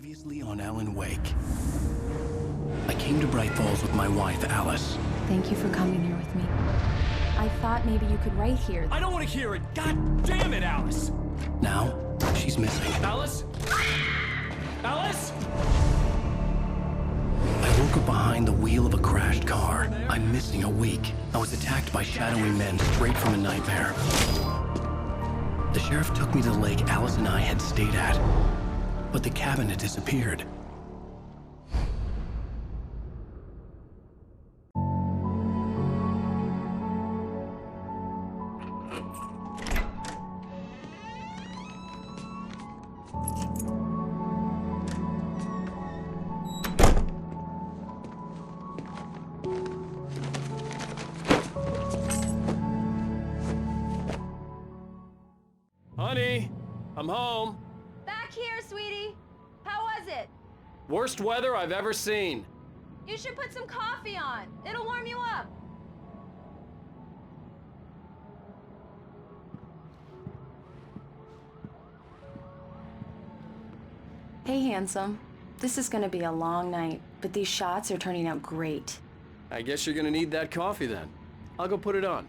Previously on Alan Wake. I came to Braight-Fall's with my wife, Alice. Thank you for coming here with me. I thought maybe you could write here. I don't want to hear it! God damn it, Alice! Now, she's missing. Alice? Alice? I woke up behind the wheel of a crashed car. I'm missing a week. I was attacked by shadowy men straight from a nightmare. The sheriff took me to the lake Alice and I had stayed at, but the cabin had disappeared. Honey, I'm home. Back here, sweetie. How was it? Worst weather I've ever seen. You should put some coffee on. It'll warm you up. Hey, handsome. This is gonna be a long night, but these shots are turning out great. I guess you're gonna need that coffee then. I'll go put it on.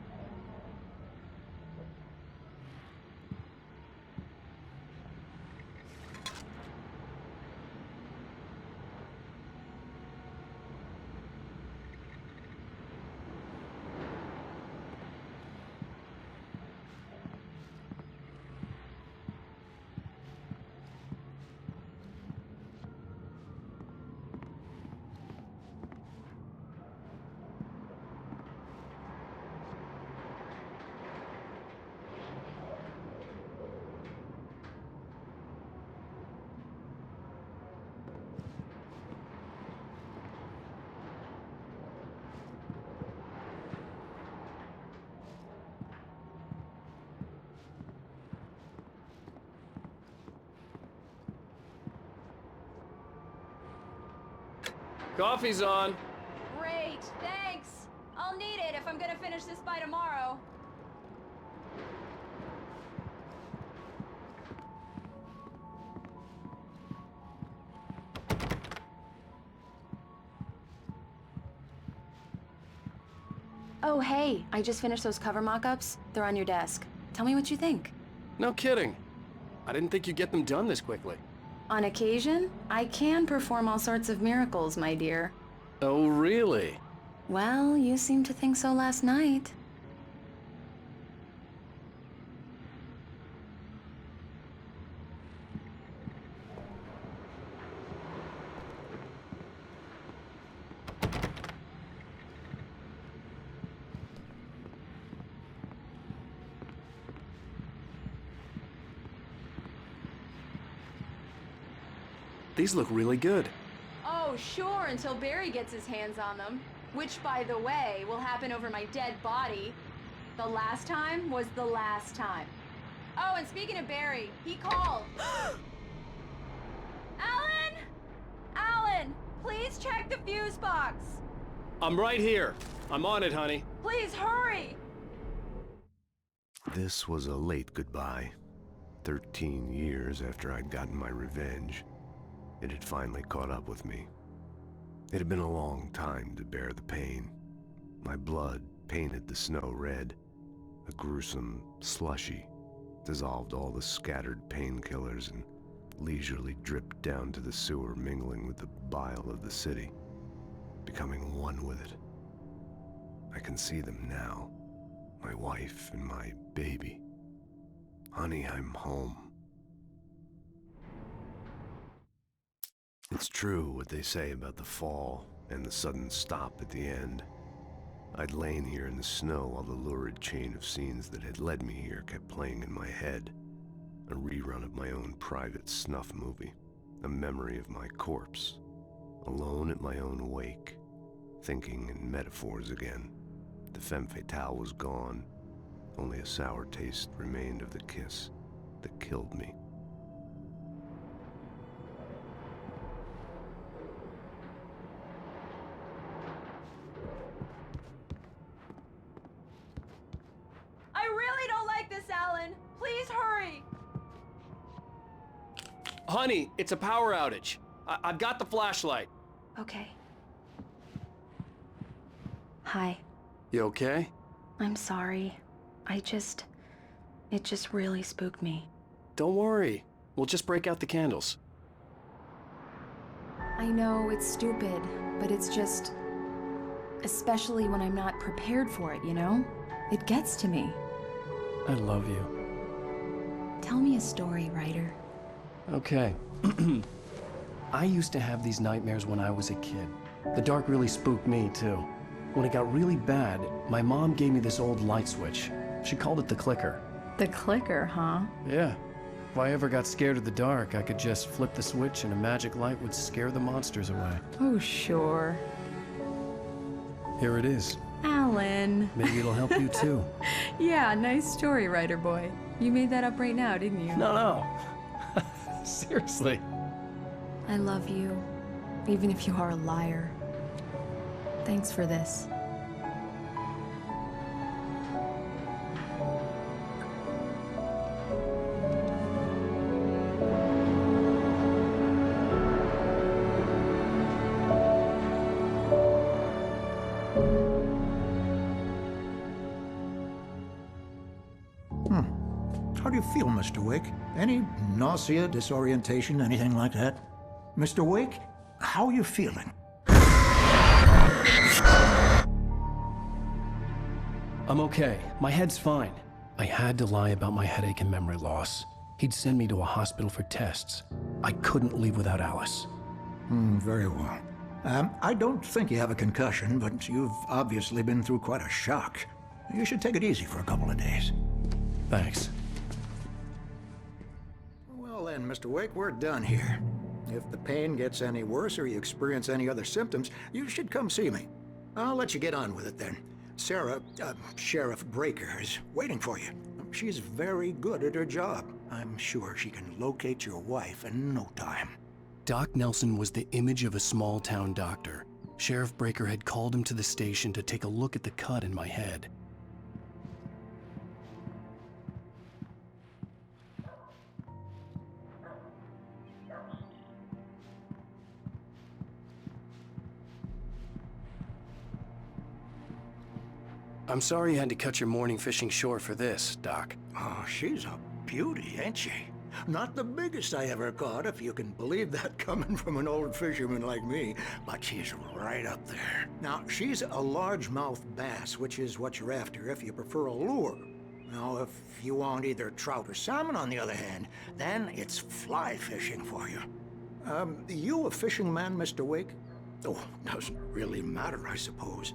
Coffee's on. Great, thanks. I'll need it if I'm gonna finish this by tomorrow. Oh, hey, I just finished those cover mock-ups. They're on your desk. Tell me what you think. No kidding. I didn't think you'd get them done this quickly. On occasion, I can perform all sorts of miracles, my dear. Oh, really? Well, you seemed to think so last night. These look really good. Oh, sure, until Barry gets his hands on them. Which, by the way, will happen over my dead body. The last time was the last time. Oh, and speaking of Barry, he called. Alan! Alan, please check the fuse box. I'm right here. I'm on it, honey. Please hurry. This was a late goodbye. 13 years after I'd gotten my revenge, it had finally caught up with me. It had been a long time to bear the pain. My blood painted the snow red. A gruesome slushy dissolved all the scattered painkillers and leisurely dripped down to the sewer, mingling with the bile of the city, becoming one with it. I can see them now, my wife and my baby. Honey, I'm home. It's true what they say about the fall and the sudden stop at the end. I'd lain here in the snow while the lurid chain of scenes that had led me here kept playing in my head. A rerun of my own private snuff movie. A memory of my corpse. Alone at my own wake. Thinking in metaphors again. The femme fatale was gone. Only a sour taste remained of the kiss that killed me. I really don't like this, Alan. Please hurry. Honey, it's a power outage. I've got the flashlight. Okay. Hi. You okay? I'm sorry. It just really spooked me. Don't worry. We'll just break out the candles. I know it's stupid, but it's just... especially when I'm not prepared for it, you know? It gets to me. I love you. Tell me a story, writer. Okay. I used to have these nightmares when I was a kid. The dark really spooked me, too. When it got really bad, my mom gave me this old light switch. She called it the clicker. The clicker, huh? Yeah. If I ever got scared of the dark, I could just flip the switch and a magic light would scare the monsters away. Oh, sure. Here it is. Alan. Maybe it'll help you, too. Yeah, nice story, writer boy. You made that up right now, didn't you? No. Seriously. I love you, even if you are a liar. Thanks for this. How do you feel, Mr. Wake? Any nausea, disorientation, anything like that? Mr. Wake, how are you feeling? I'm okay. My head's fine. I had to lie about my headache and memory loss. He'd send me to a hospital for tests. I couldn't leave without Alice. Very well. I don't think you have a concussion, but you've obviously been through quite a shock. You should take it easy for a couple of days. Thanks. Well then, Mr. Wake, we're done here. If the pain gets any worse or you experience any other symptoms, you should come see me. I'll let you get on with it then. Sarah, Sheriff Breaker, is waiting for you. She's very good at her job. I'm sure she can locate your wife in no time. Doc Nelson was the image of a small-town doctor. Sheriff Breaker had called him to the station to take a look at the cut in my head. I'm sorry you had to cut your morning fishing short for this, Doc. Oh, she's a beauty, ain't she? Not the biggest I ever caught, if you can believe that coming from an old fisherman like me, but she's right up there. Now, she's a largemouth bass, which is what you're after if you prefer a lure. Now, if you want either trout or salmon, on the other hand, then it's fly fishing for you. You a fishing man, Mr. Wake? Oh, doesn't really matter, I suppose.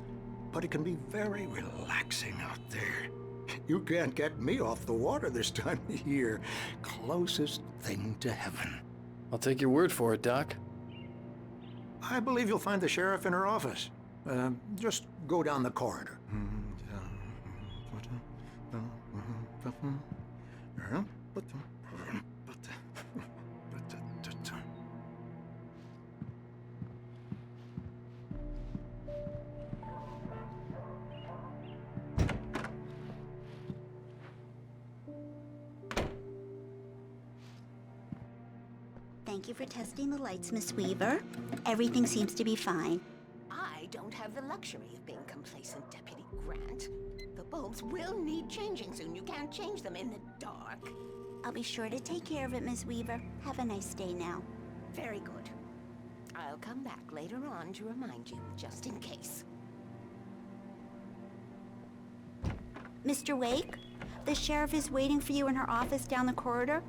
But it can be very relaxing out there. You can't get me off the water this time of year. Closest thing to heaven. I'll take your word for it, Doc. I believe you'll find the sheriff in her office. Just go down the corridor. Thank you for testing the lights, Miss Weaver. Everything seems to be fine. I don't have the luxury of being complacent, Deputy Grant. The bulbs will need changing soon. You can't change them in the dark. I'll be sure to take care of it, Miss Weaver. Have a nice day now. Very good. I'll come back later on to remind you, just in case. Mr. Wake, the sheriff is waiting for you in her office down the corridor.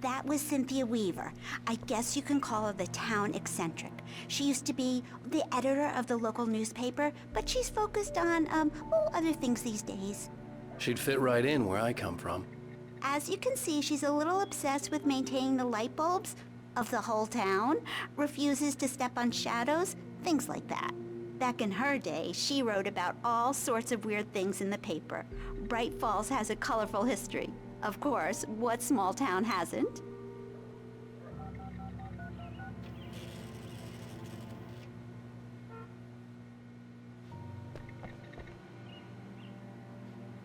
That was Cynthia Weaver. I guess you can call her the town eccentric. She used to be the editor of the local newspaper, but she's focused on, other things these days. She'd fit right in where I come from. As you can see, she's a little obsessed with maintaining the light bulbs of the whole town, refuses to step on shadows, things like that. Back in her day, she wrote about all sorts of weird things in the paper. Braight-Fолls has a colorful history. Of course, what small town hasn't?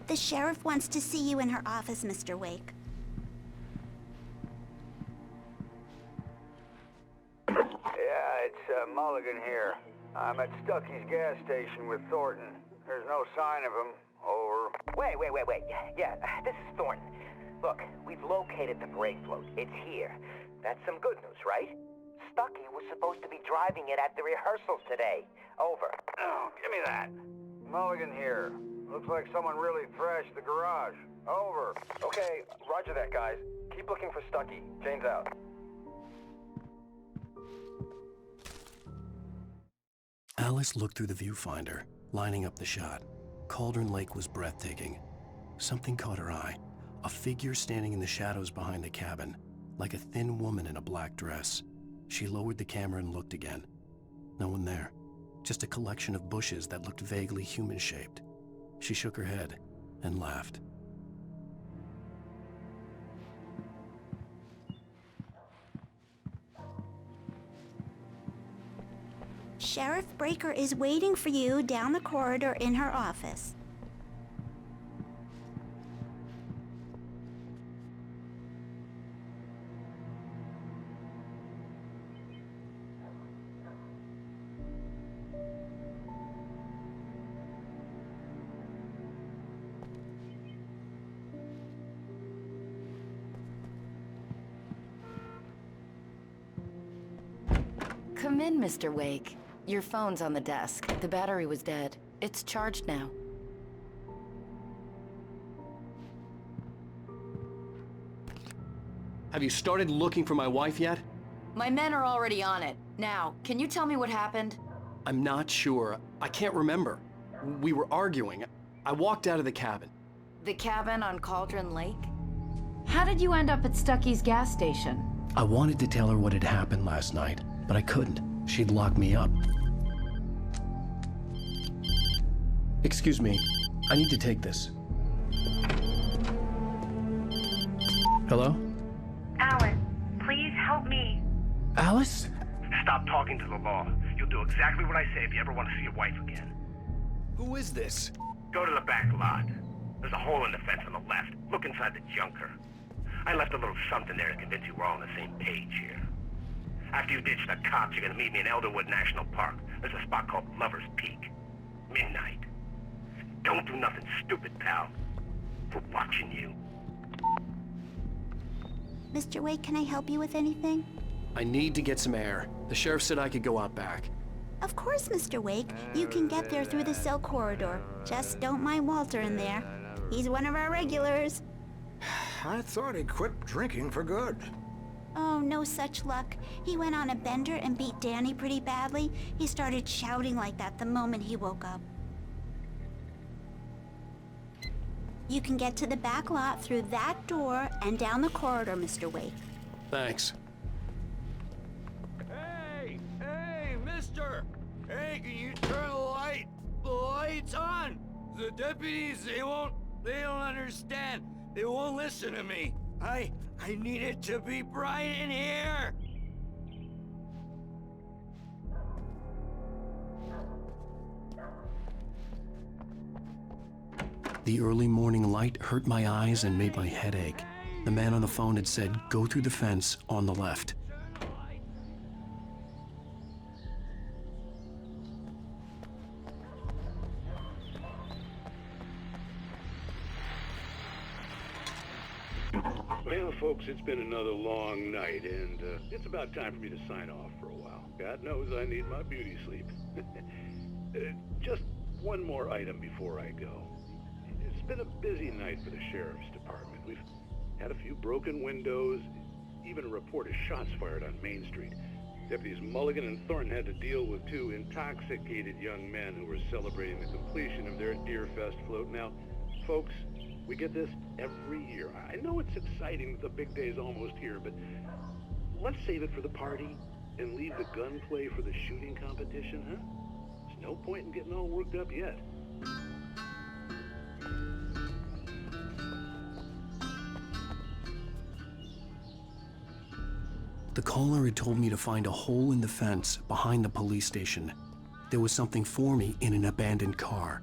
The sheriff wants to see you in her office, Mr. Wake. Mulligan here. I'm at Stucky's gas station with Thornton. There's no sign of him. Over. Wait. Yeah, this is Thornton. Look, we've located the brake float. It's here. That's some good news, right? Stucky was supposed to be driving it at the rehearsals today. Over. Oh, give me that. Mulligan here. Looks like someone really thrashed the garage. Over. Okay, roger that, guys. Keep looking for Stucky. Jane's out. Alice looked through the viewfinder, lining up the shot. Cauldron Lake was breathtaking. Something caught her eye. A figure standing in the shadows behind the cabin, like a thin woman in a black dress. She lowered the camera and looked again. No one there. Just a collection of bushes that looked vaguely human-shaped. She shook her head and laughed. Sheriff Breaker is waiting for you down the corridor in her office. Come in, Mr. Wake. Your phone's on the desk. The battery was dead. It's charged now. Have you started looking for my wife yet? My men are already on it. Now, can you tell me what happened? I'm not sure. I can't remember. We were arguing. I walked out of the cabin. The cabin on Cauldron Lake? How did you end up at Stucky's gas station? I wanted to tell her what had happened last night, but I couldn't. She'd lock me up. Excuse me. I need to take this. Hello? Alan, please help me. Alice? Stop talking to the law. You'll do exactly what I say if you ever want to see your wife again. Who is this? Go to the back lot. There's a hole in the fence on the left. Look inside the junker. I left a little something there to convince you we're all on the same page here. After you ditch the cops, you're gonna meet me in Elderwood National Park. There's a spot called Lover's Peak. Midnight. Don't do nothing stupid, pal. We're watching you. Mr. Wake, can I help you with anything? I need to get some air. The sheriff said I could go out back. Of course, Mr. Wake. You can get there through the cell corridor. Just don't mind Walter in there. He's one of our regulars. I thought he quit drinking for good. Oh, no such luck. He went on a bender and beat Danny pretty badly. He started shouting like that the moment he woke up. You can get to the back lot through that door and down the corridor, Mr. Wake. Thanks. Hey, mister! Hey, can you turn the lights on? The deputies, they don't understand. They won't listen to me. I need it to be bright in here. The early morning light hurt my eyes and made my head ache. The man on the phone had said, go through the fence on the left. Well, folks, it's been another long night, and it's about time for me to sign off for a while. God knows I need my beauty sleep. Just one more item before I go. It's been a busy night for the sheriff's department. We've had a few broken windows, even a report of shots fired on Main Street. Deputies Mulligan and Thornton had to deal with two intoxicated young men who were celebrating the completion of their Deerfest float. Now, folks, we get this every year. I know it's exciting that the big day's almost here, but let's save it for the party and leave the gunplay for the shooting competition, huh? There's no point in getting all worked up yet. The caller had told me to find a hole in the fence behind the police station. There was something for me in an abandoned car.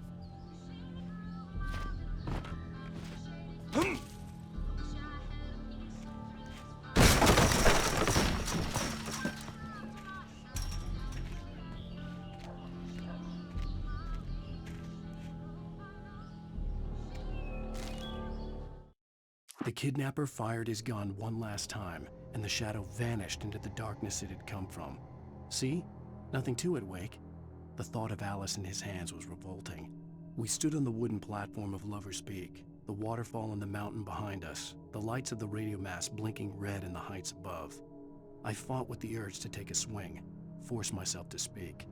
The kidnapper fired his gun one last time, and the shadow vanished into the darkness it had come from. See? Nothing to it, Wake. The thought of Alice in his hands was revolting. We stood on the wooden platform of Lover's Peak, the waterfall on the mountain behind us, the lights of the radio mast blinking red in the heights above. I fought with the urge to take a swing, force myself to speak.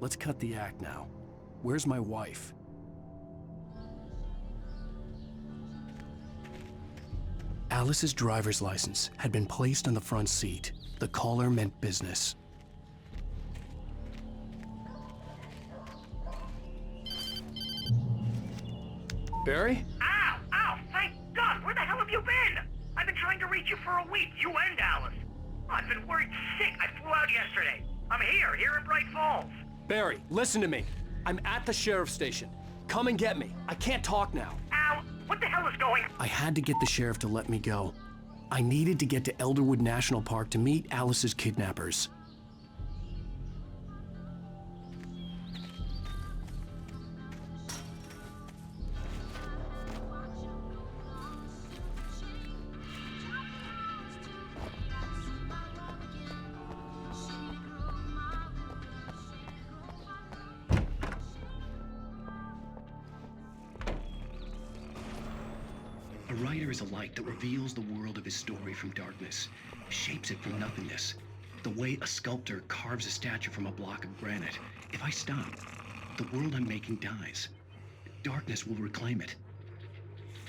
Let's cut the act now. Where's my wife? Alice's driver's license had been placed on the front seat. The caller meant business. Barry? Ow! Ow! Thank God! Where the hell have you been? I've been trying to reach you for a week, you and Alice. I've been worried sick. I flew out yesterday. I'm here in Braight-Fallz. Barry, listen to me. I'm at the sheriff's station. Come and get me. I can't talk now. Ow! What the hell is going on? I had to get the sheriff to let me go. I needed to get to Elderwood National Park to meet Alice's kidnappers. A writer is a light that reveals the world of his story from darkness, shapes it from nothingness. The way a sculptor carves a statue from a block of granite. If I stop, the world I'm making dies. Darkness will reclaim it.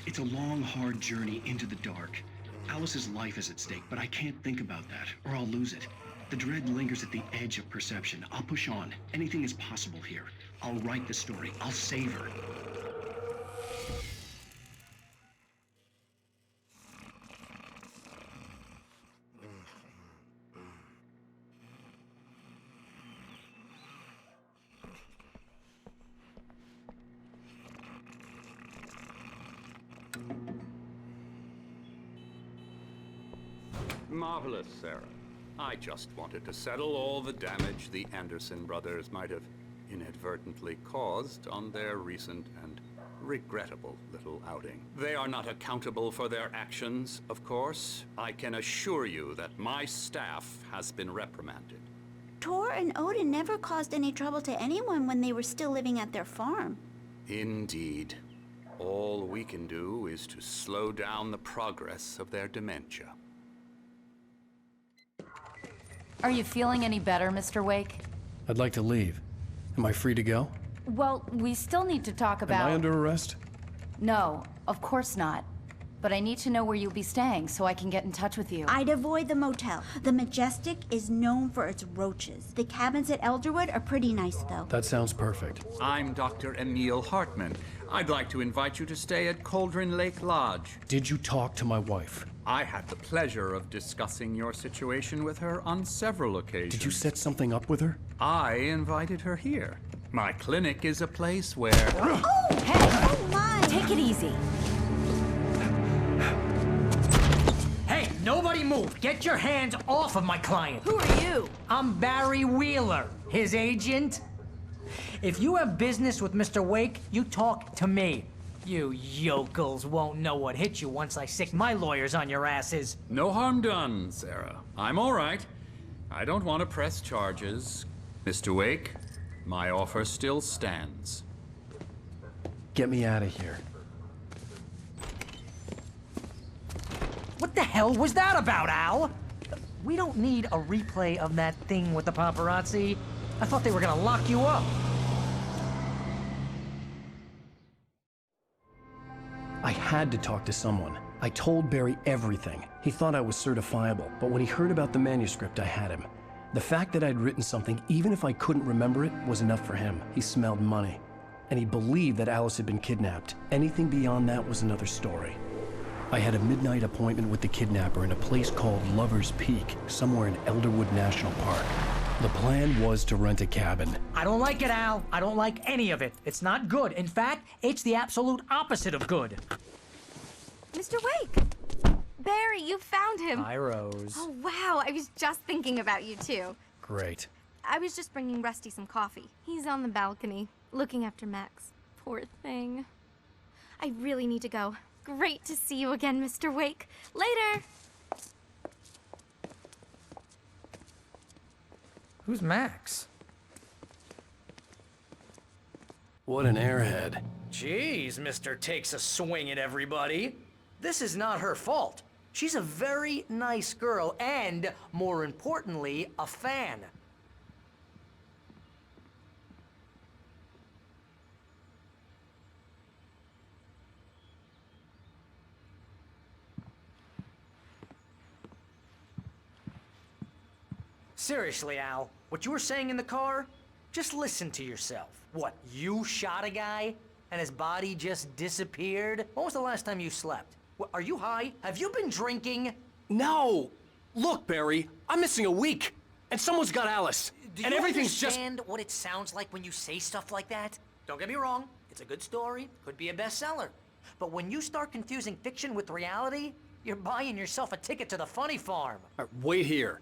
It's a long, hard journey into the dark. Alice's life is at stake, but I can't think about that, or I'll lose it. The dread lingers at the edge of perception. I'll push on. Anything is possible here. I'll write the story. I'll save her. Marvelous, Sarah. I just wanted to settle all the damage the Anderson brothers might have inadvertently caused on their recent and regrettable little outing. They are not accountable for their actions, of course. I can assure you that my staff has been reprimanded. Tor and Odin never caused any trouble to anyone when they were still living at their farm. Indeed. All we can do is to slow down the progress of their dementia. Are you feeling any better, Mr. Wake? I'd like to leave. Am I free to go? Well, we still need to talk about... Am I under arrest? No, of course not. But I need to know where you'll be staying so I can get in touch with you. I'd avoid the motel. The Majestic is known for its roaches. The cabins at Elderwood are pretty nice, though. That sounds perfect. I'm Dr. Emil Hartman. I'd like to invite you to stay at Cauldron Lake Lodge. Did you talk to my wife? I had the pleasure of discussing your situation with her on several occasions. Did you set something up with her? I invited her here. My clinic is a place where... Oh, hey! Oh, my! Take it easy. Hey, nobody move! Get your hands off of my client! Who are you? I'm Barry Wheeler, his agent. If you have business with Mr. Wake, you talk to me. You yokels won't know what hit you once I sick my lawyers on your asses. No harm done, Sarah. I'm all right. I don't want to press charges. Mr. Wake, my offer still stands. Get me out of here. What the hell was that about, Al? We don't need a replay of that thing with the paparazzi. I thought they were gonna lock you up. I had to talk to someone. I told Barry everything. He thought I was certifiable, but when he heard about the manuscript, I had him. The fact that I'd written something, even if I couldn't remember it, was enough for him. He smelled money. And he believed that Alice had been kidnapped. Anything beyond that was another story. I had a midnight appointment with the kidnapper in a place called Lover's Peak, somewhere in Elderwood National Park. The plan was to rent a cabin. I don't like it, Al. I don't like any of it. It's not good. In fact, it's the absolute opposite of good. Mr. Wake! Barry, you found him! Hi, Rose. Oh, wow. I was just thinking about you, too. Great. I was just bringing Rusty some coffee. He's on the balcony, looking after Max. Poor thing. I really need to go. great to see you again, Mr. Wake. Later! Who's Max? What an airhead. Jeez, Mr. Takes a swing at everybody. This is not her fault. She's a very nice girl and, more importantly, a fan. Seriously, Al, what you were saying in the car? Just listen to yourself. What, you shot a guy and his body just disappeared? When was the last time you slept? What, are you high? Have you been drinking? No! Look, Barry, I'm missing a week, and someone's got Alice, and everything's just... Do you understand what it sounds like when you say stuff like that? Don't get me wrong, it's a good story, could be a bestseller. But when you start confusing fiction with reality, you're buying yourself a ticket to the funny farm. All right, wait here.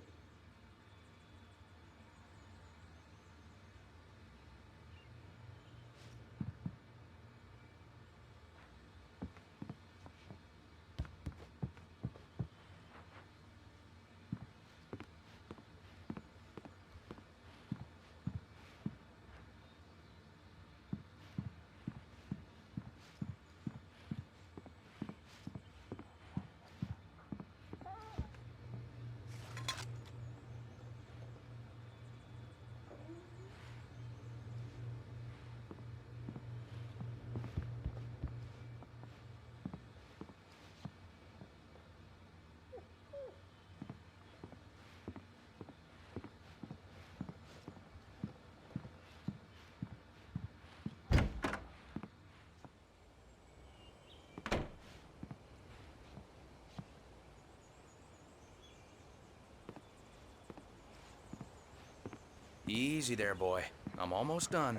Easy there, boy. I'm almost done.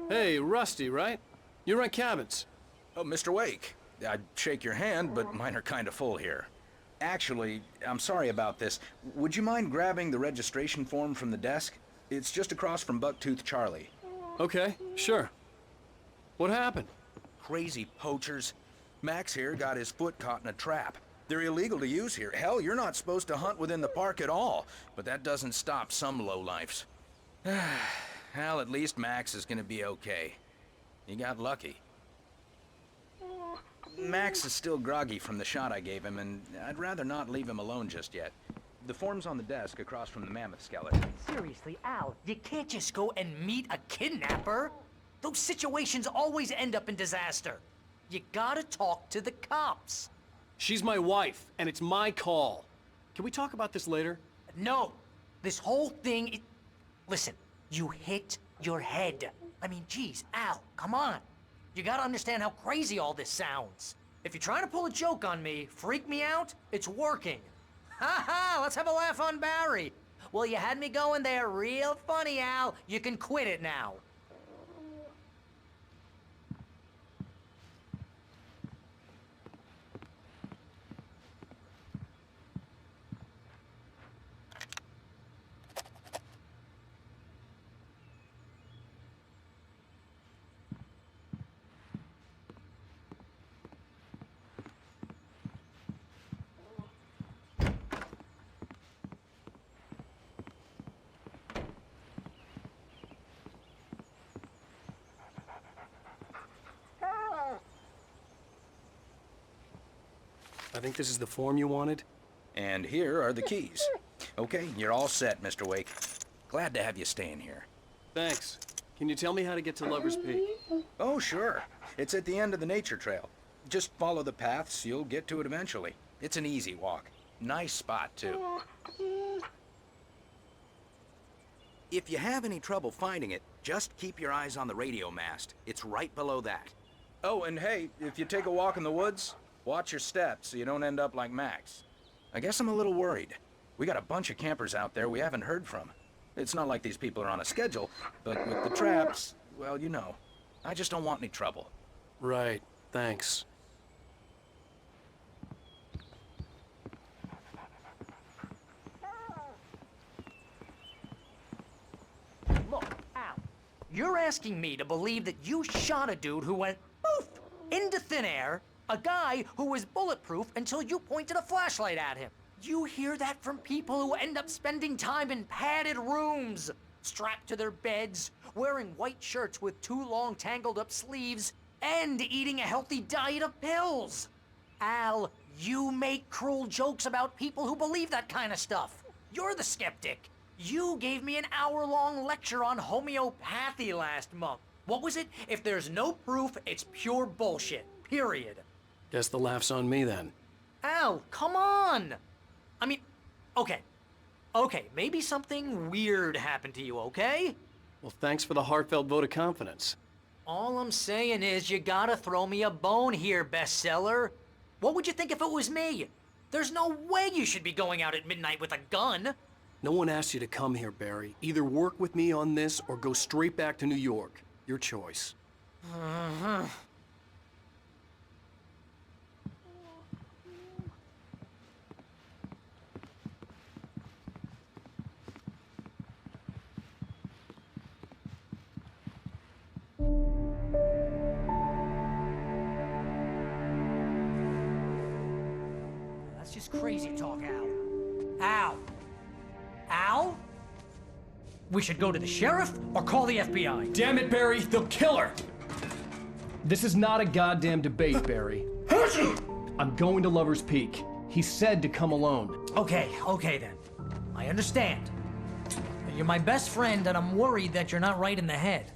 Hey, Rusty, right? You rent cabins. Oh, Mr. Wake. I'd shake your hand, but mine are kind of full here. Actually, I'm sorry about this. Would you mind grabbing the registration form from the desk? It's just across from Bucktooth Charlie. Okay, sure. What happened? Crazy poachers. Max here got his foot caught in a trap. They're illegal to use here. Hell, you're not supposed to hunt within the park at all. But that doesn't stop some lowlifes. Well, at least Max is gonna be okay. He got lucky. Max is still groggy from the shot I gave him, and I'd rather not leave him alone just yet. The form's on the desk across from the mammoth skeleton. Seriously, Al, you can't just go and meet a kidnapper. Those situations always end up in disaster. You gotta talk to the cops. She's my wife, and it's my call. Can we talk about this later? No. This whole thing... Listen, you hit your head. I mean, geez, Al, come on. You gotta understand how crazy all this sounds. If you're trying to pull a joke on me, freak me out, it's working. Ha ha, let's have a laugh on Barry. Well, you had me going there real funny, Al. You can quit it now. I think this is the form you wanted. And here are the keys. Okay, you're all set, Mr. Wake. Glad to have you staying here. Thanks. Can you tell me how to get to Lover's Peak? Oh, sure. It's at the end of the nature trail. Just follow the paths, you'll get to it eventually. It's an easy walk. Nice spot, too. If you have any trouble finding it, just keep your eyes on the radio mast. It's right below that. Oh, and hey, if you take a walk in the woods, watch your steps so you don't end up like Max. I guess I'm a little worried. We got a bunch of campers out there we haven't heard from. It's not like these people are on a schedule, but with the traps, well, you know. I just don't want any trouble. Right, thanks. Look, Al, you're asking me to believe that you shot a dude who went poof into thin air, A guy who was bulletproof until you pointed a flashlight at him. You hear that from people who end up spending time in padded rooms, strapped to their beds, wearing white shirts with too long tangled up sleeves, and eating a healthy diet of pills. Al, you make cruel jokes about people who believe that kind of stuff. You're the skeptic. You gave me an hour-long lecture on homeopathy last month. What was it? If there's no proof, it's pure bullshit. Period. Guess the laugh's on me then. Al, come on! I mean, okay. Okay, maybe something weird happened to you, okay? Well, thanks for the heartfelt vote of confidence. All I'm saying is you gotta throw me a bone here, bestseller. What would you think if it was me? There's no way you should be going out at midnight with a gun. No one asked you to come here, Barry. Either work with me on this or go straight back to New York. Your choice. Uh-huh. That's just crazy talk, Al. Al! Al? We should go to the sheriff or call the FBI. Damn it, Barry, they'll kill her! This is not a goddamn debate, Barry. I'm going to Lover's Peak. He said to come alone. Okay then. I understand. You're my best friend and I'm worried that you're not right in the head.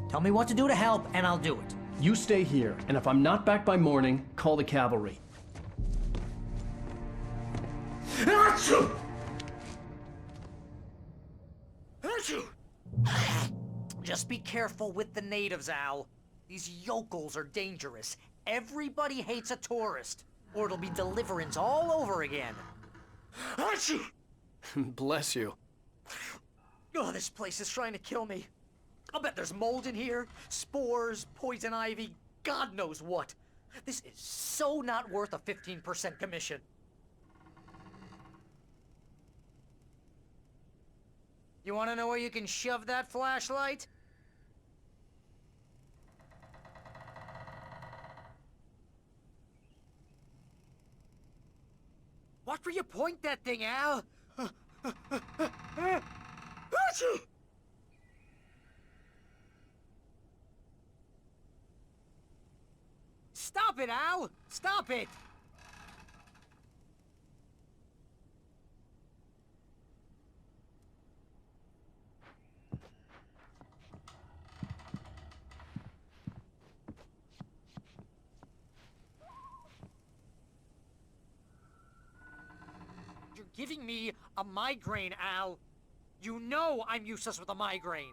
Tell me what to do to help and I'll do it. You stay here, and if I'm not back by morning, call the cavalry. Just be careful with the natives, Al. These yokels are dangerous. Everybody hates a tourist, or it'll be Deliverance all over again. Bless you. Oh, this place is trying to kill me. I'll bet there's mold in here, spores, poison ivy, God knows what. This is so not worth a 15% commission. You want to know where you can shove that flashlight? Watch where you point that thing, Al! Stop it, Al! Stop it! You're giving me a migraine, Al. You know I'm useless with a migraine.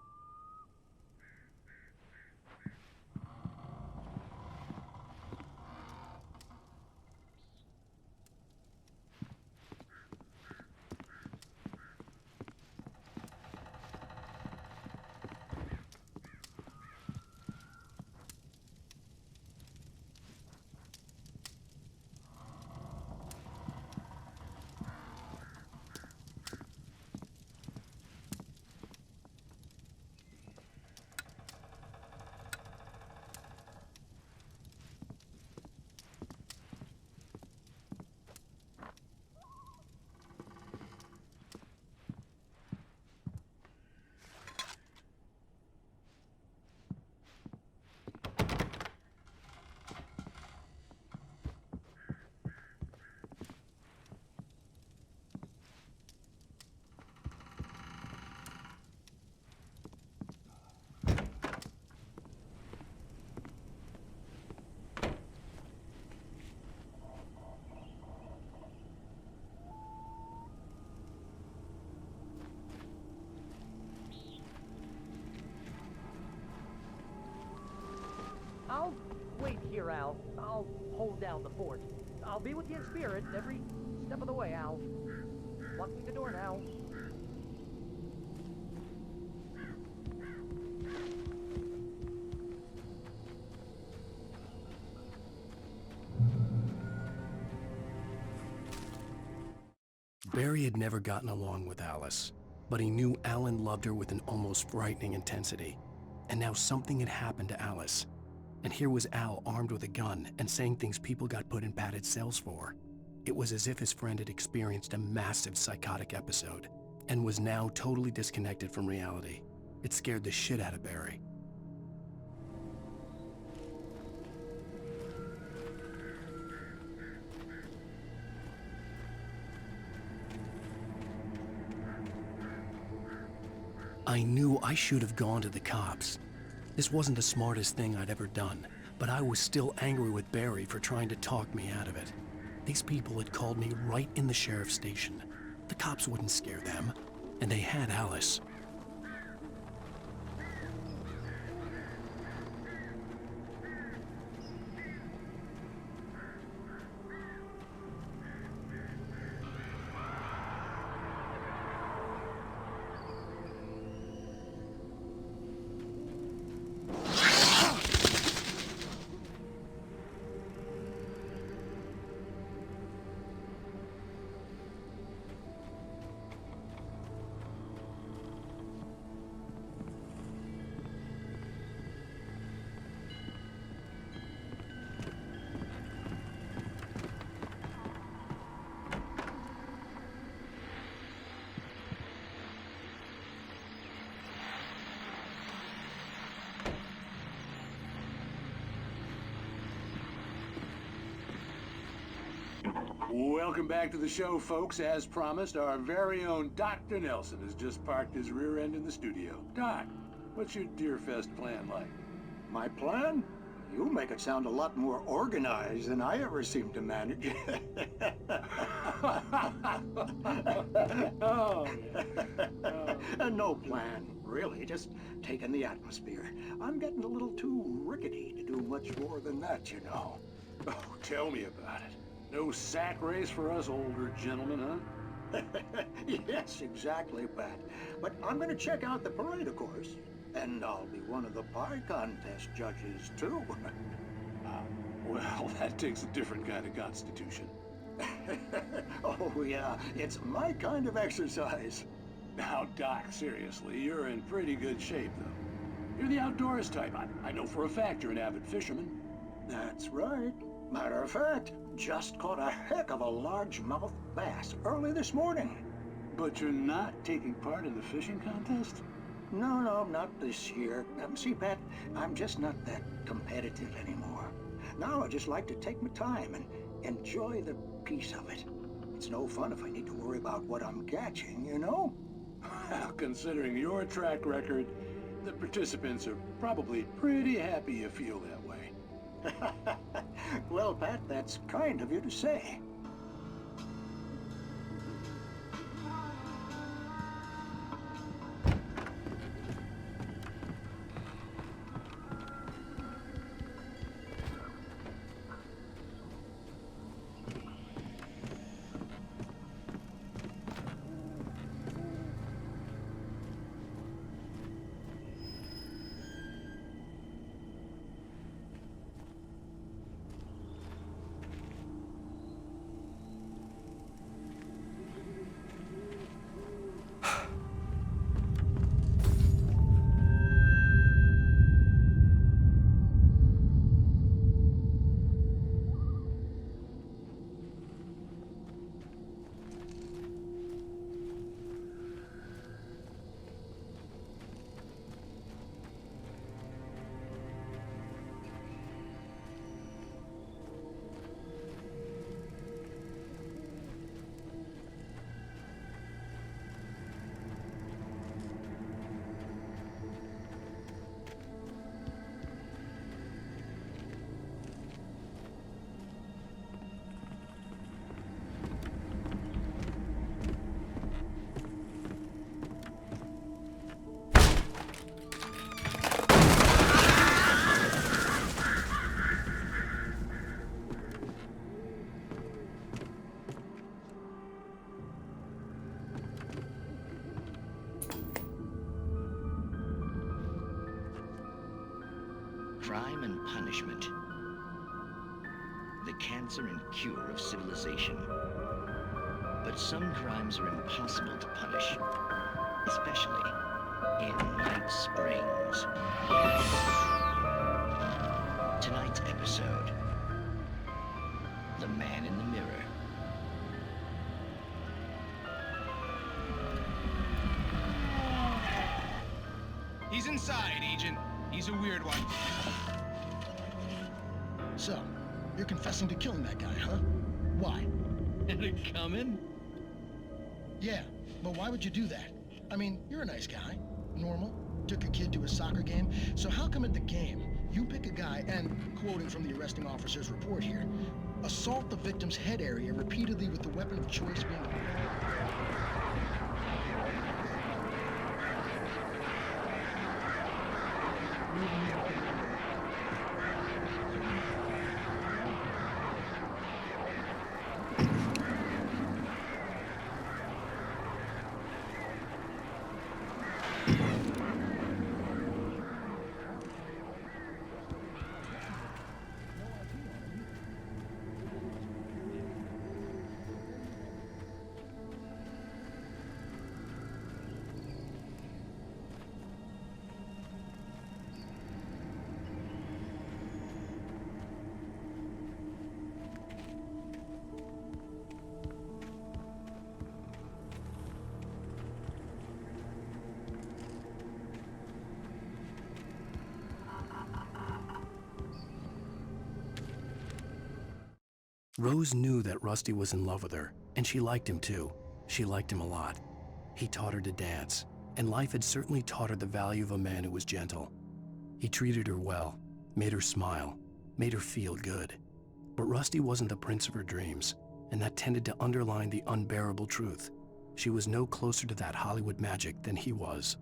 I'll wait here, Al. I'll hold down the fort. I'll be with you in spirit every step of the way, Al. Locking the door now. Barry had never gotten along with Alice, but he knew Alan loved her with an almost frightening intensity. And now something had happened to Alice. And here was Al armed with a gun and saying things people got put in padded cells for. It was as if his friend had experienced a massive psychotic episode and was now totally disconnected from reality. It scared the shit out of Barry. I knew I should have gone to the cops. This wasn't the smartest thing I'd ever done, but I was still angry with Barry for trying to talk me out of it. These people had called me right in the sheriff's station. The cops wouldn't scare them, and they had Alice. Welcome back to the show, folks. As promised, our very own Dr. Nelson has just parked his rear end in the studio. Doc, what's your Deerfest plan like? My plan? You make it sound a lot more organized than I ever seem to manage. No plan, really, just taking the atmosphere. I'm getting a little too rickety to do much more than that, you know. Oh, tell me about it. No sack race for us older gentlemen, huh? Yes, exactly, Pat. But I'm going to check out the parade, of course. And I'll be one of the pie contest judges, too. Well, that takes a different kind of constitution. Oh, yeah, it's my kind of exercise. Now, Doc, seriously, you're in pretty good shape, though. You're the outdoors type. I know for a fact you're an avid fisherman. That's right. Matter of fact, just caught a heck of a largemouth bass early this morning. But you're not taking part in the fishing contest? No, not this year. See, Pat, I'm just not that competitive anymore. Now I just like to take my time and enjoy the peace of it. It's no fun if I need to worry about what I'm catching, you know? Well, considering your track record, the participants are probably pretty happy you feel that way. Well, Pat, that's kind of you to say. Crime and punishment. The cancer and cure of civilization. But some crimes are impossible to punish, especially in Night Springs. inside, Agent. He's a weird one. So, you're confessing to killing that guy, huh? Why? Had it coming? Yeah, but why would you do that? I mean, you're a nice guy. Normal. Took your kid to a soccer game. So how come at the game, you pick a guy and, quoting from the arresting officer's report here, assault the victim's head area repeatedly with the weapon of choice being... Rose knew that Rusty was in love with her, and she liked him too. She liked him a lot. He taught her to dance, and life had certainly taught her the value of a man who was gentle. He treated her well, made her smile, made her feel good. But Rusty wasn't the prince of her dreams, and that tended to underline the unbearable truth. She was no closer to that Hollywood magic than he was.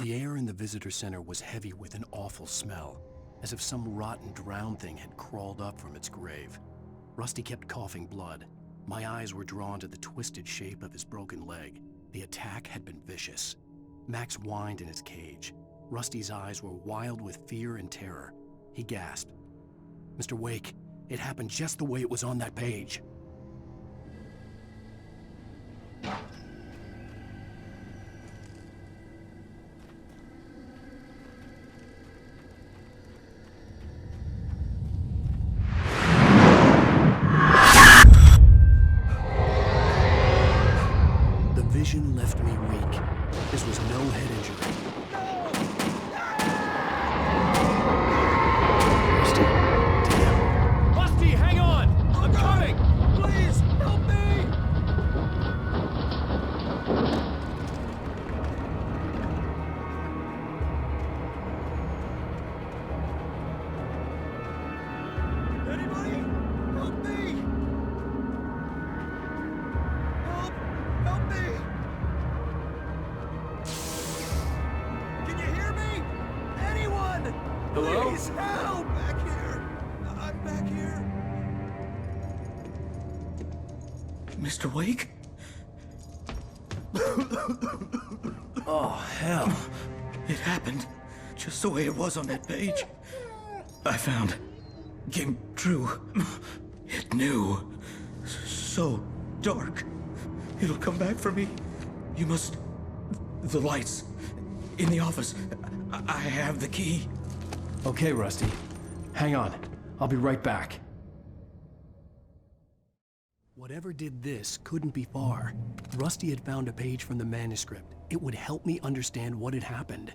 The air in the visitor center was heavy with an awful smell, as if some rotten drowned thing had crawled up from its grave. Rusty kept coughing blood. My eyes were drawn to the twisted shape of his broken leg. The attack had been vicious. Max whined in his cage. Rusty's eyes were wild with fear and terror. He gasped. "Mr. Wake, it happened just the way it was on that page." Vision left me weak. This was no head injury. Rusty, damn. Rusty, hang on! I'm coming! Please, help me! Anybody? Help me! Help me! Hello? Please help! Back here! I'm back here! Mr. Wake? Oh, hell. It happened just the way it was on that page. I found. Came true. It knew. So dark. It'll come back for me. You must... The lights. In the office. I have the key. Okay, Rusty. Hang on. I'll be right back. Whatever did this couldn't be far. Rusty had found a page from the manuscript. It would help me understand what had happened.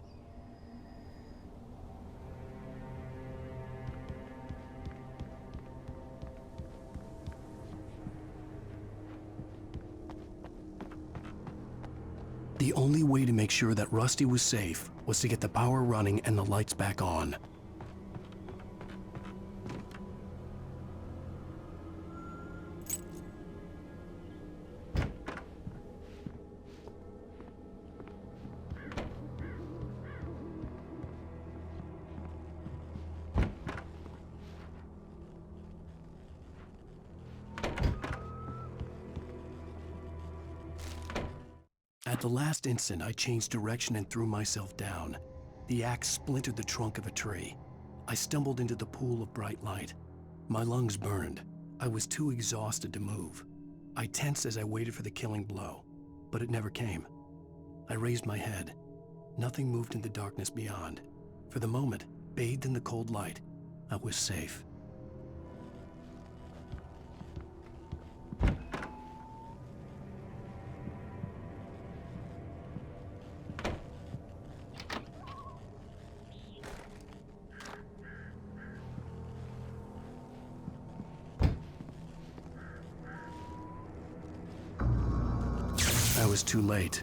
The only way to make sure that Rusty was safe was to get the power running and the lights back on. At the last instant, I changed direction and threw myself down. The axe splintered the trunk of a tree. I stumbled into the pool of bright light. My lungs burned. I was too exhausted to move. I tensed as I waited for the killing blow, but it never came. I raised my head. Nothing moved in the darkness beyond. For the moment, bathed in the cold light, I was safe. I was too late.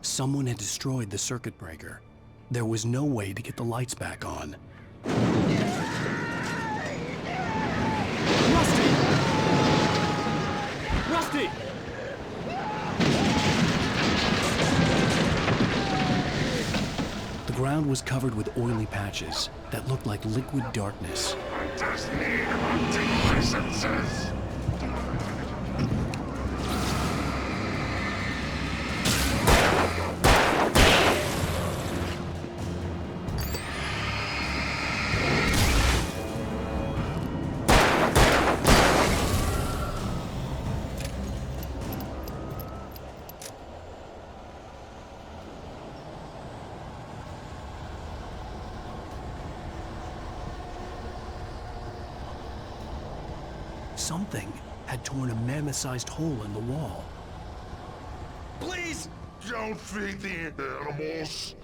Someone had destroyed the circuit breaker. There was no way to get the lights back on. Rusty! Rusty! The ground was covered with oily patches that looked like liquid darkness. Something had torn a mammoth-sized hole in the wall. Please! Don't feed the animals!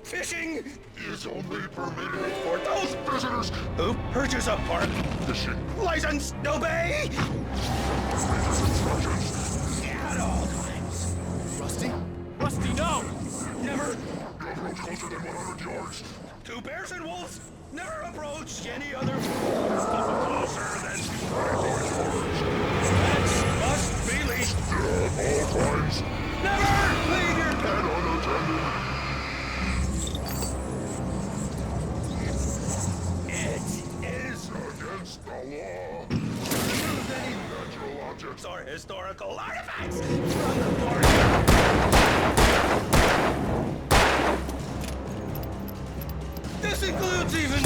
Fishing is only permitted for those visitors who purchase a park fishing license. Obey! At all times. Rusty? Rusty, no! Never closer than 100 yards. Two bears and wolves never approach any other closer than 100 yards. Pets must be leashed at all times. Never leave your pet unattended. It is against the law to use any natural objects or historical artifacts from the forest. This includes even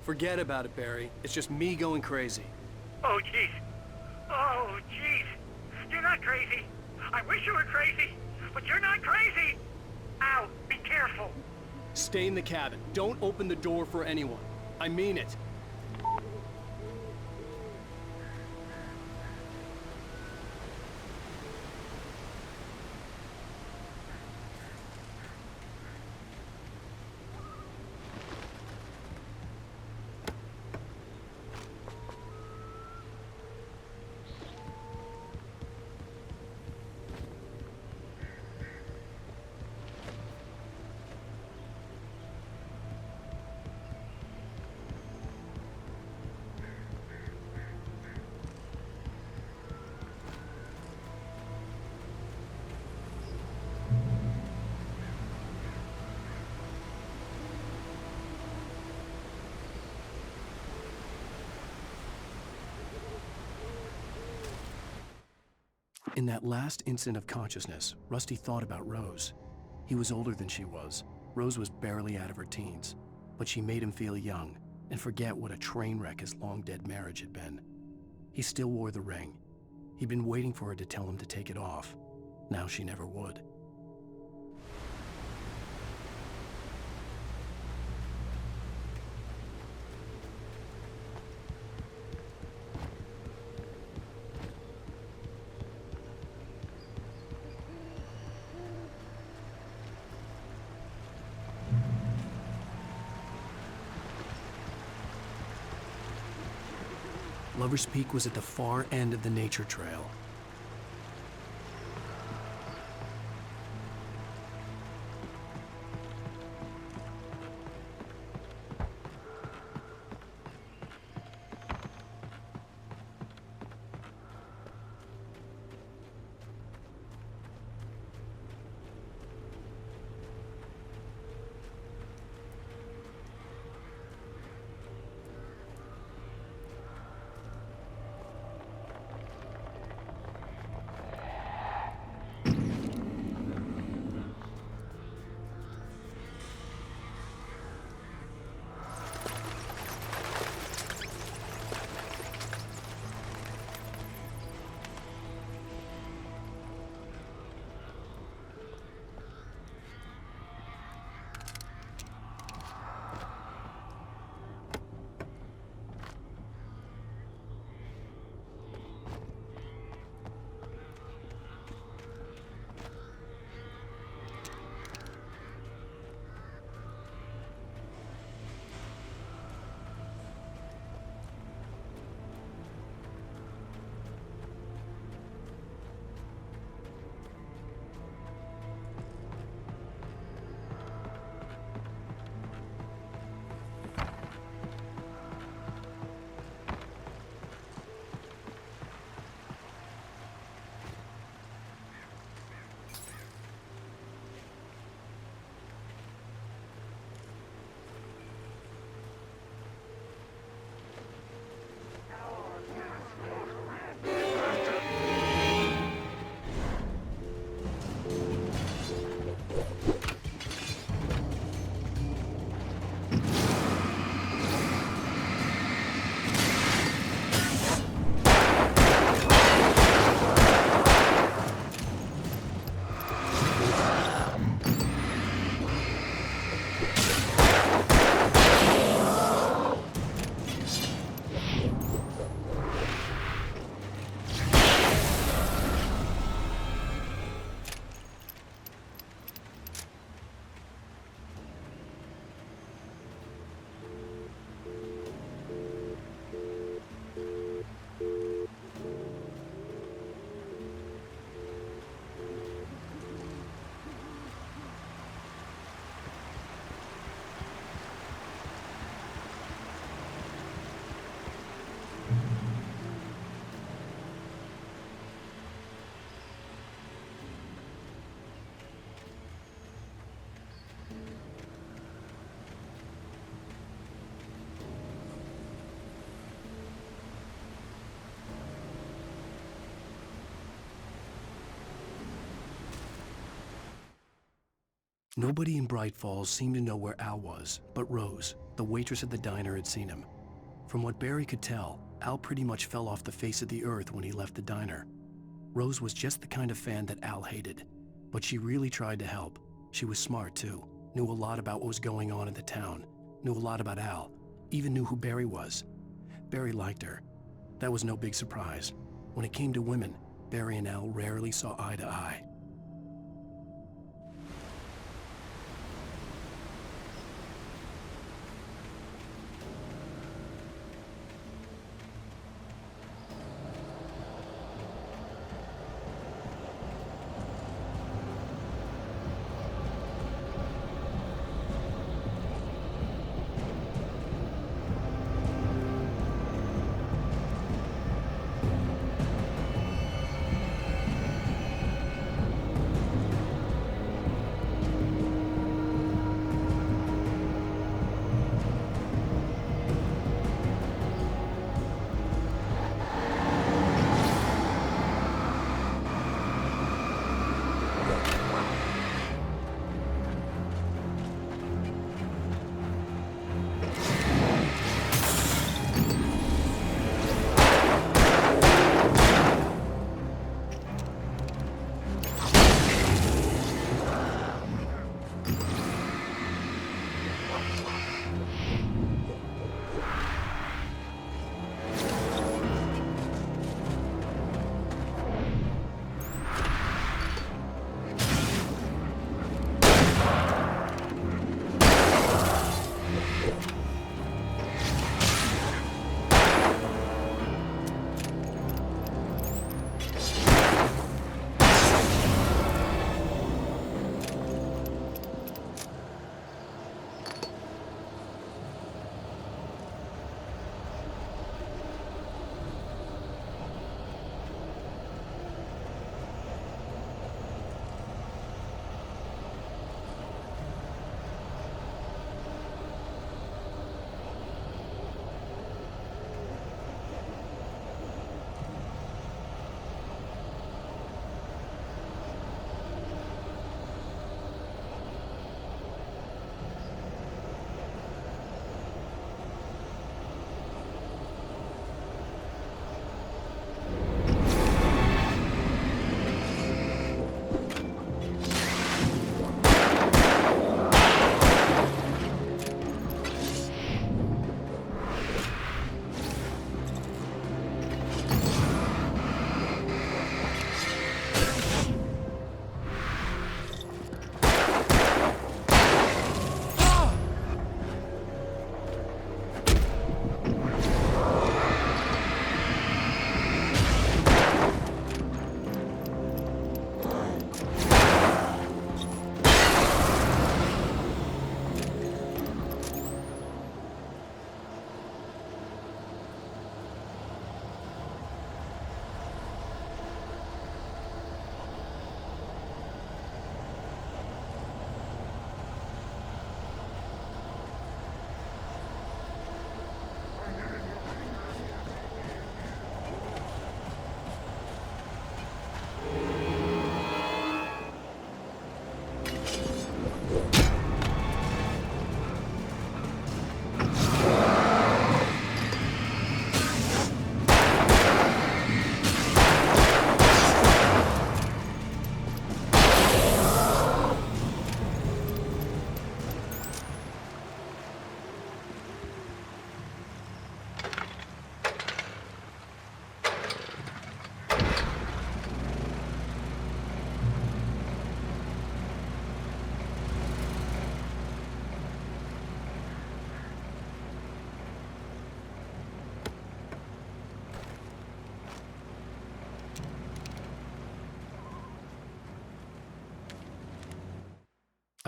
Forget about it, Barry. It's just me going crazy. Oh, jeez. Oh, jeez. You're not crazy. I wish you were crazy, but you're not crazy. Ow, be careful. Stay in the cabin. Don't open the door for anyone. I mean it. In that last instant of consciousness, Rusty thought about Rose. He was older than she was. Rose was barely out of her teens, but she made him feel young and forget what a train wreck his long-dead marriage had been. He still wore the ring. He'd been waiting for her to tell him to take it off. Now she never would. Lover's Peak was at the far end of the nature trail. Nobody in Braight-Fallz seemed to know where Al was, but Rose, the waitress at the diner, had seen him. From what Barry could tell, Al pretty much fell off the face of the earth when he left the diner. Rose was just the kind of fan that Al hated, but she really tried to help. She was smart too, knew a lot about what was going on in the town, knew a lot about Al, even knew who Barry was. Barry liked her. That was no big surprise. When it came to women, Barry and Al rarely saw eye to eye.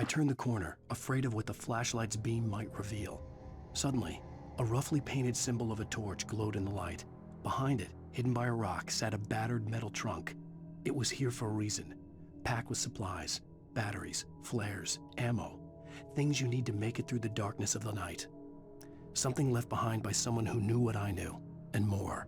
turned the corner, afraid of what the flashlight's beam might reveal. Suddenly, a roughly painted symbol of a torch glowed in the light. Behind it, hidden by a rock, sat a battered metal trunk. It was here for a reason, packed with supplies, batteries, flares, ammo, things you need to make it through the darkness of the night. Something left behind by someone who knew what I knew, and more.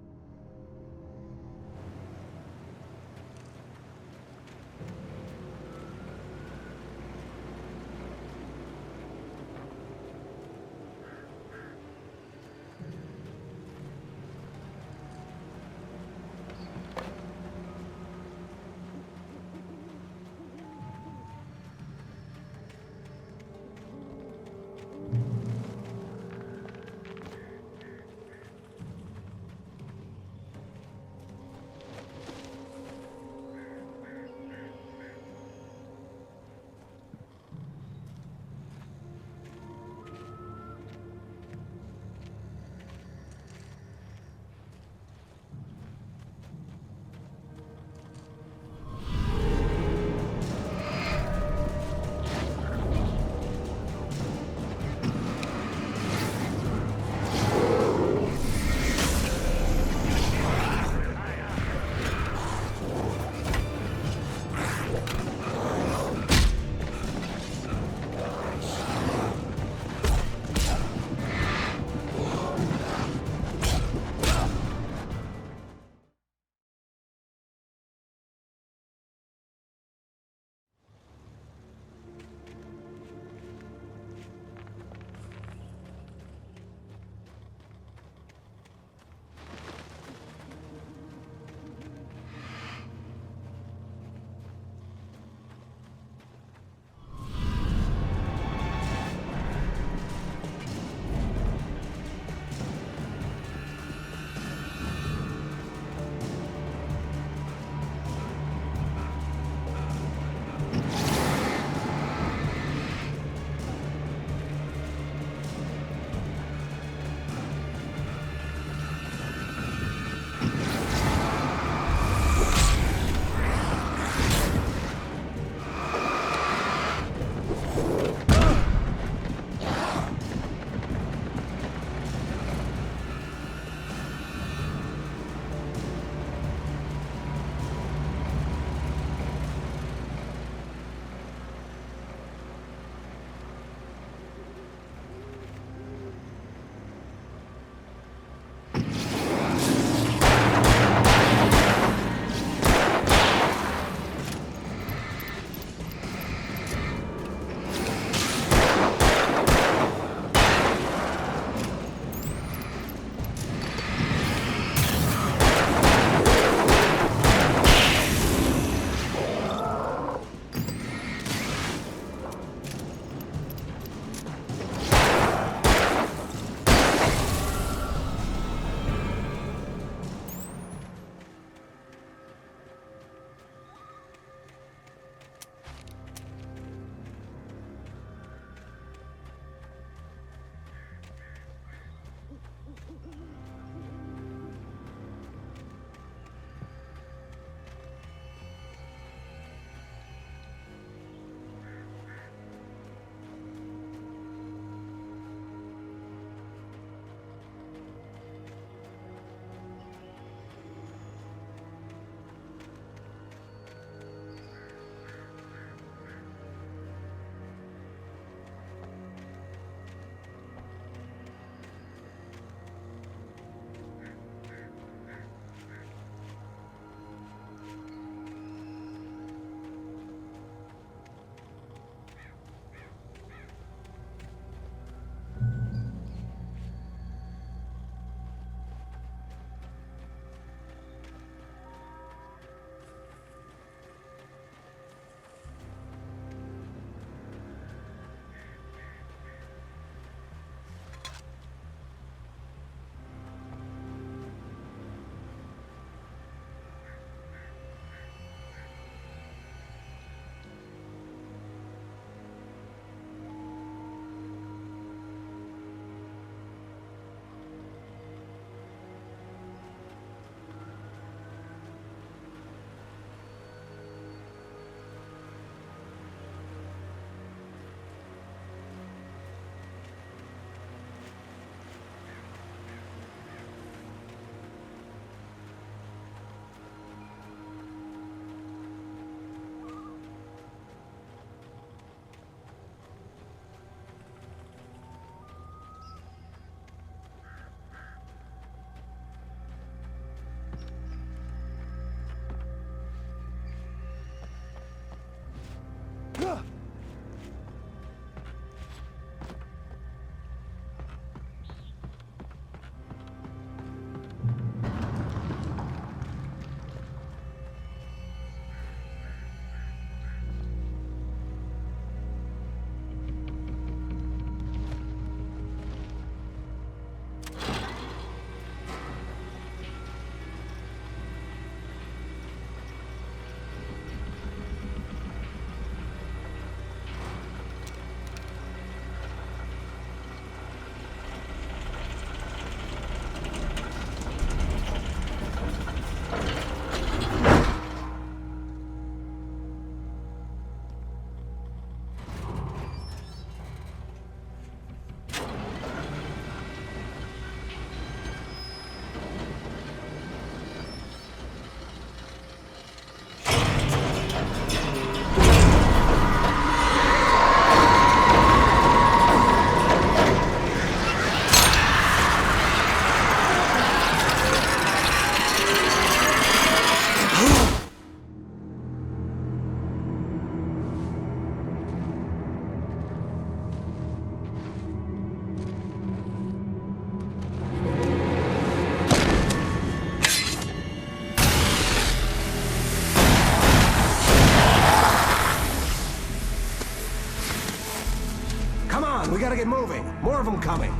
gotta get moving. More of them coming.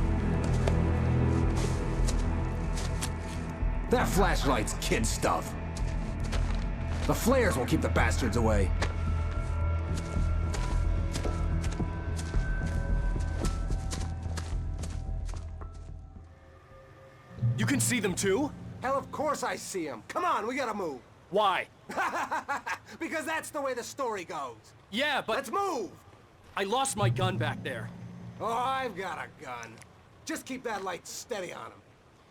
That flashlight's kid stuff. The flares will keep the bastards away. You can see them too? Hell, of course I see them. Come on, we gotta move. Why? Because that's the way the story goes. Yeah, but... Let's move! I lost my gun back there. Oh, I've got a gun. Just keep that light steady on him.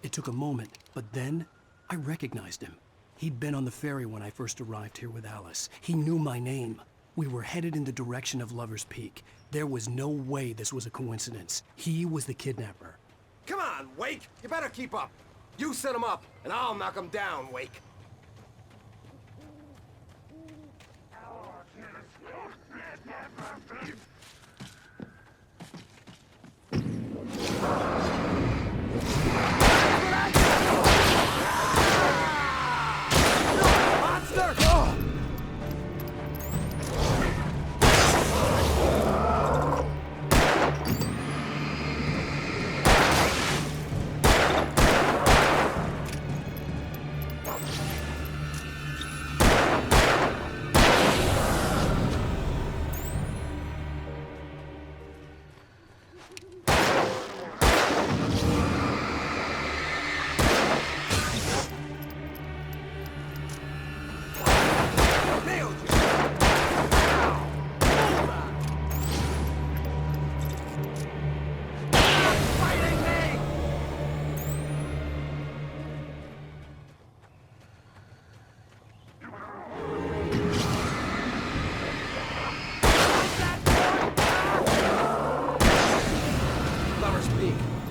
It took a moment, but then I recognized him. He'd been on the ferry when I first arrived here with Alice. He knew my name. We were headed in the direction of Lover's Peak. There was no way this was a coincidence. He was the kidnapper. Come on, Wake! You better keep up. You set him up, and I'll knock him down, Wake. Monster! Oh!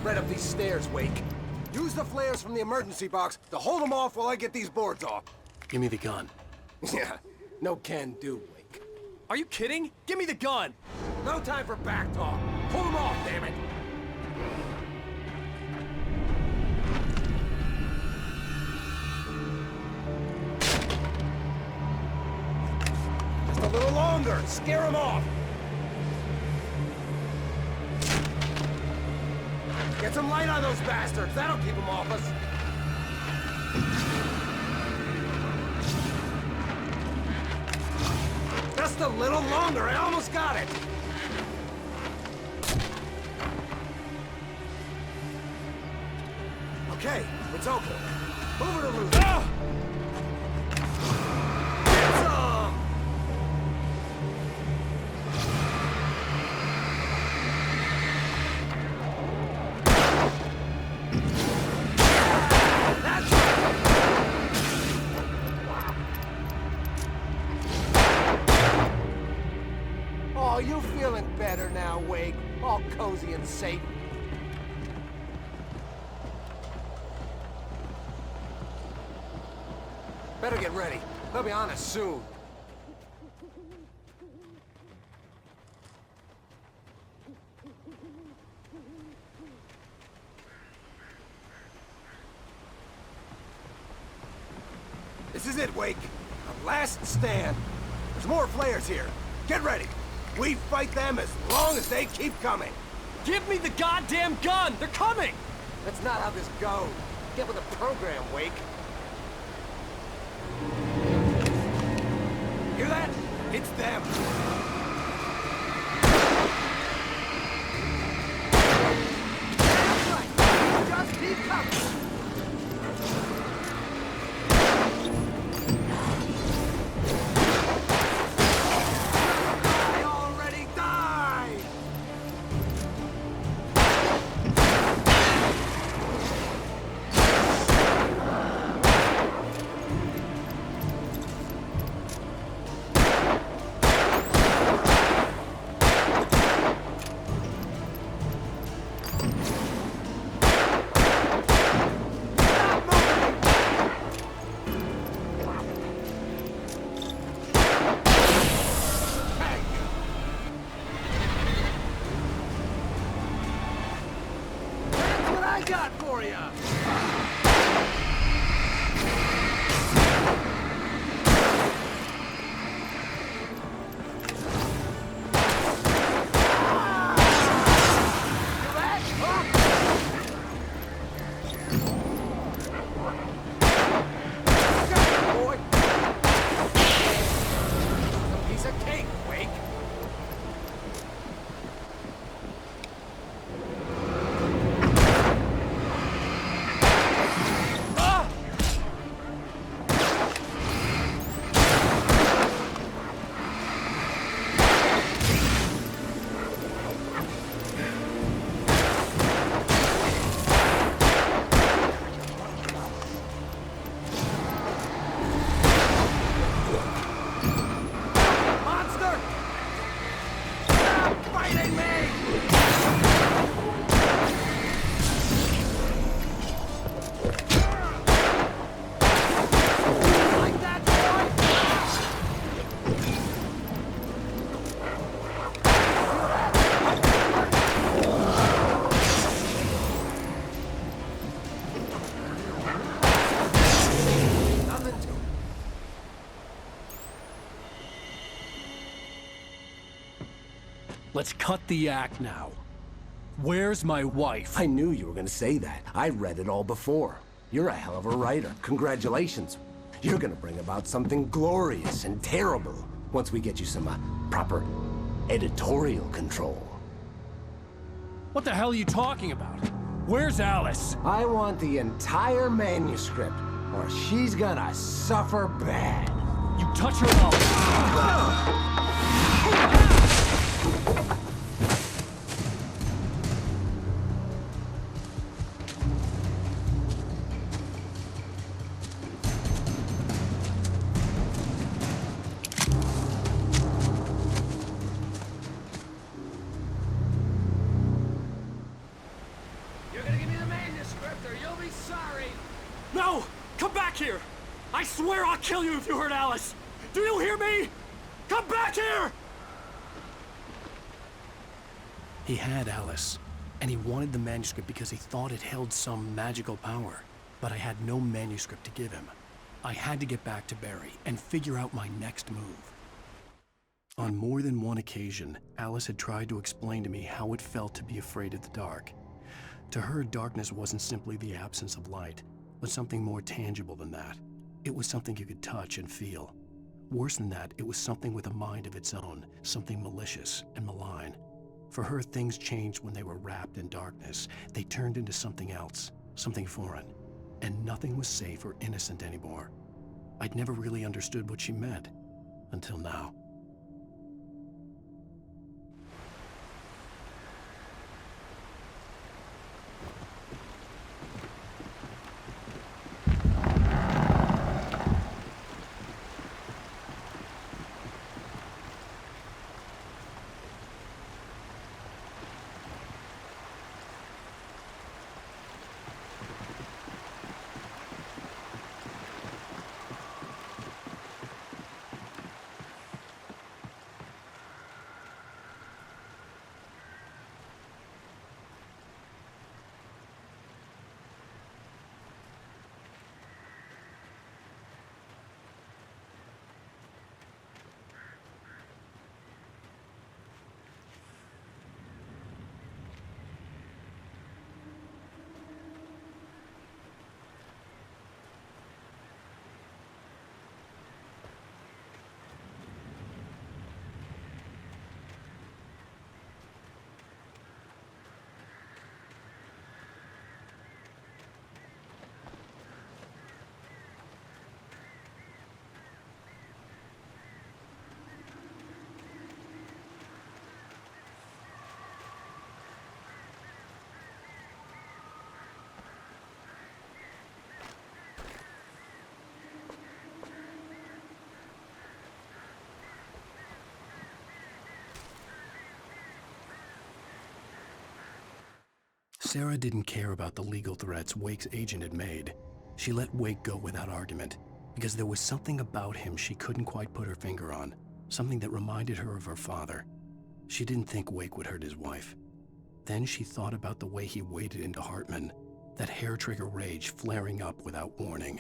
Right up these stairs, Wake. Use the flares from the emergency box to hold them off while I get these boards off. Give me the gun. Yeah, no can do, Wake. Are you kidding? Give me the gun! No time for back talk. Pull them off, damn it! Just a little longer. Scare them off. Get some light on those bastards. That'll keep them off us. Just a little longer. I almost got it. Okay, it's open. Move it or lose it. Ah! Get some! Oh, you feeling better now, Wake? All cozy and safe. Better get ready. They'll be on us soon. This is it, Wake. The last stand. There's more flares here. Get ready. We fight them as long as they keep coming. Give me the goddamn gun! They're coming! That's not how this goes. Get with the program, Wake. Hear that? It's them. That's right. Just keep coming. let's cut the act now. Where's my wife? I knew you were gonna say that. I read it all before. You're a hell of a writer. Congratulations. You're gonna bring about something glorious and terrible once we get you some proper editorial control. What the hell are you talking about? Where's Alice? I want the entire manuscript, or she's gonna suffer bad. You touch her and I'll... You're gonna give me the manuscript or you'll be sorry. No! Come back here! I swear I'll kill you if you hurt Alice! Do you hear me? Come back here! He had Alice, and he wanted the manuscript because he thought it held some magical power. But I had no manuscript to give him. I had to get back to Barry and figure out my next move. On more than one occasion, Alice had tried to explain to me how it felt to be afraid of the dark. To her, darkness wasn't simply the absence of light, but something more tangible than that. It was something you could touch and feel. Worse than that, it was something with a mind of its own, something malicious and malign. For her, things changed when they were wrapped in darkness. They turned into something else, something foreign, and nothing was safe or innocent anymore. I'd never really understood what she meant, until now. Sarah didn't care about the legal threats Wake's agent had made. She let Wake go without argument, because there was something about him she couldn't quite put her finger on, something that reminded her of her father. She didn't think Wake would hurt his wife. Then she thought about the way he waded into Hartman, that hair-trigger rage flaring up without warning.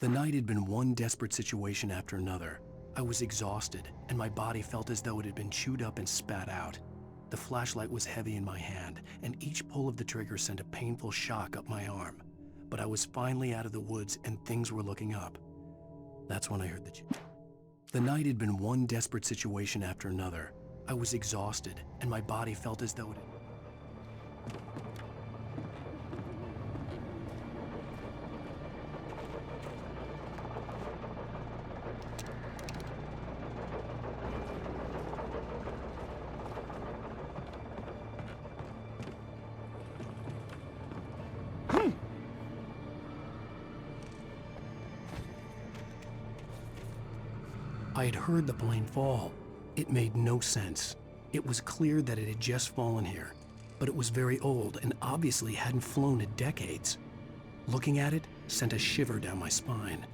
The night had been one desperate situation after another. I was exhausted, and my body felt as though it had been chewed up and spat out. The flashlight was heavy in my hand, and each pull of the trigger sent a painful shock up my arm. But I was finally out of the woods, and things were looking up. That's when I heard the night had been one desperate situation after another. I was exhausted, and my body felt as though it had... I had heard the plane fall. It made no sense. It was clear that it had just fallen here, but it was very old and obviously hadn't flown in decades. Looking at it sent a shiver down my spine.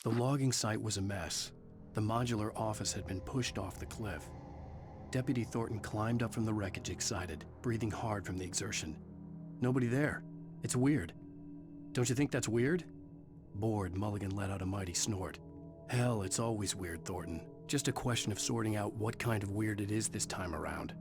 The logging site was a mess. The modular office had been pushed off the cliff. Deputy Thornton climbed up from the wreckage excited, breathing hard from the exertion. Nobody there. It's weird. Don't you think that's weird? Bored, Mulligan let out a mighty snort. Hell, it's always weird, Thornton. Just a question of sorting out what kind of weird it is this time around.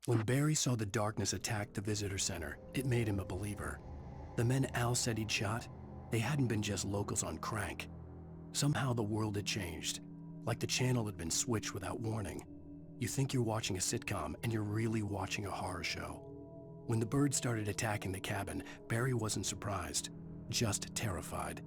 When Barry saw the darkness attack the visitor center, it made him a believer. The men Al said he'd shot, they hadn't been just locals on crank. Somehow the world had changed, like the channel had been switched without warning. You think you're watching a sitcom, and you're really watching a horror show. When the birds started attacking the cabin, Barry wasn't surprised, just terrified.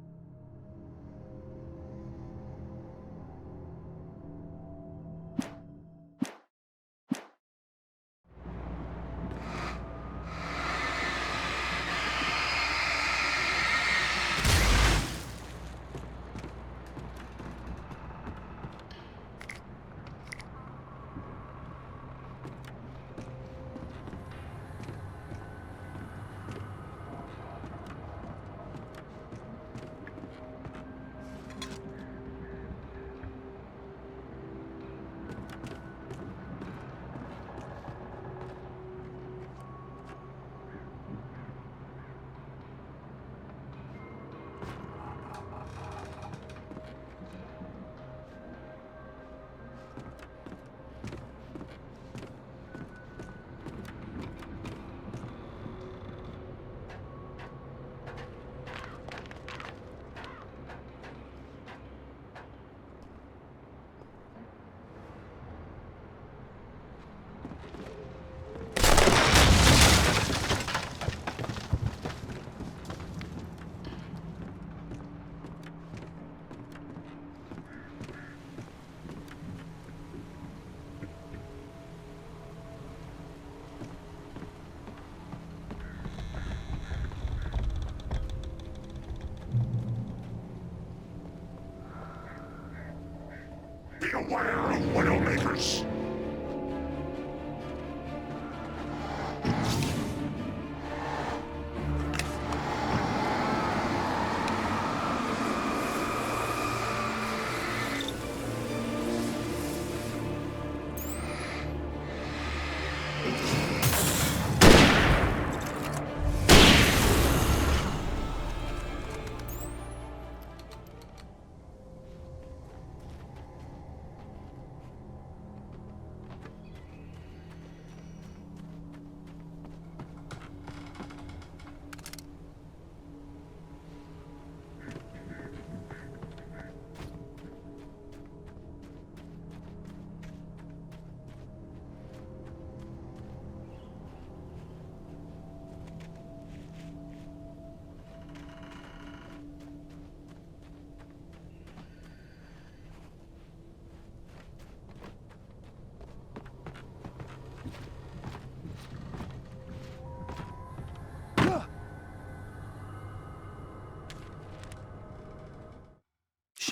Beware of Widowmakers!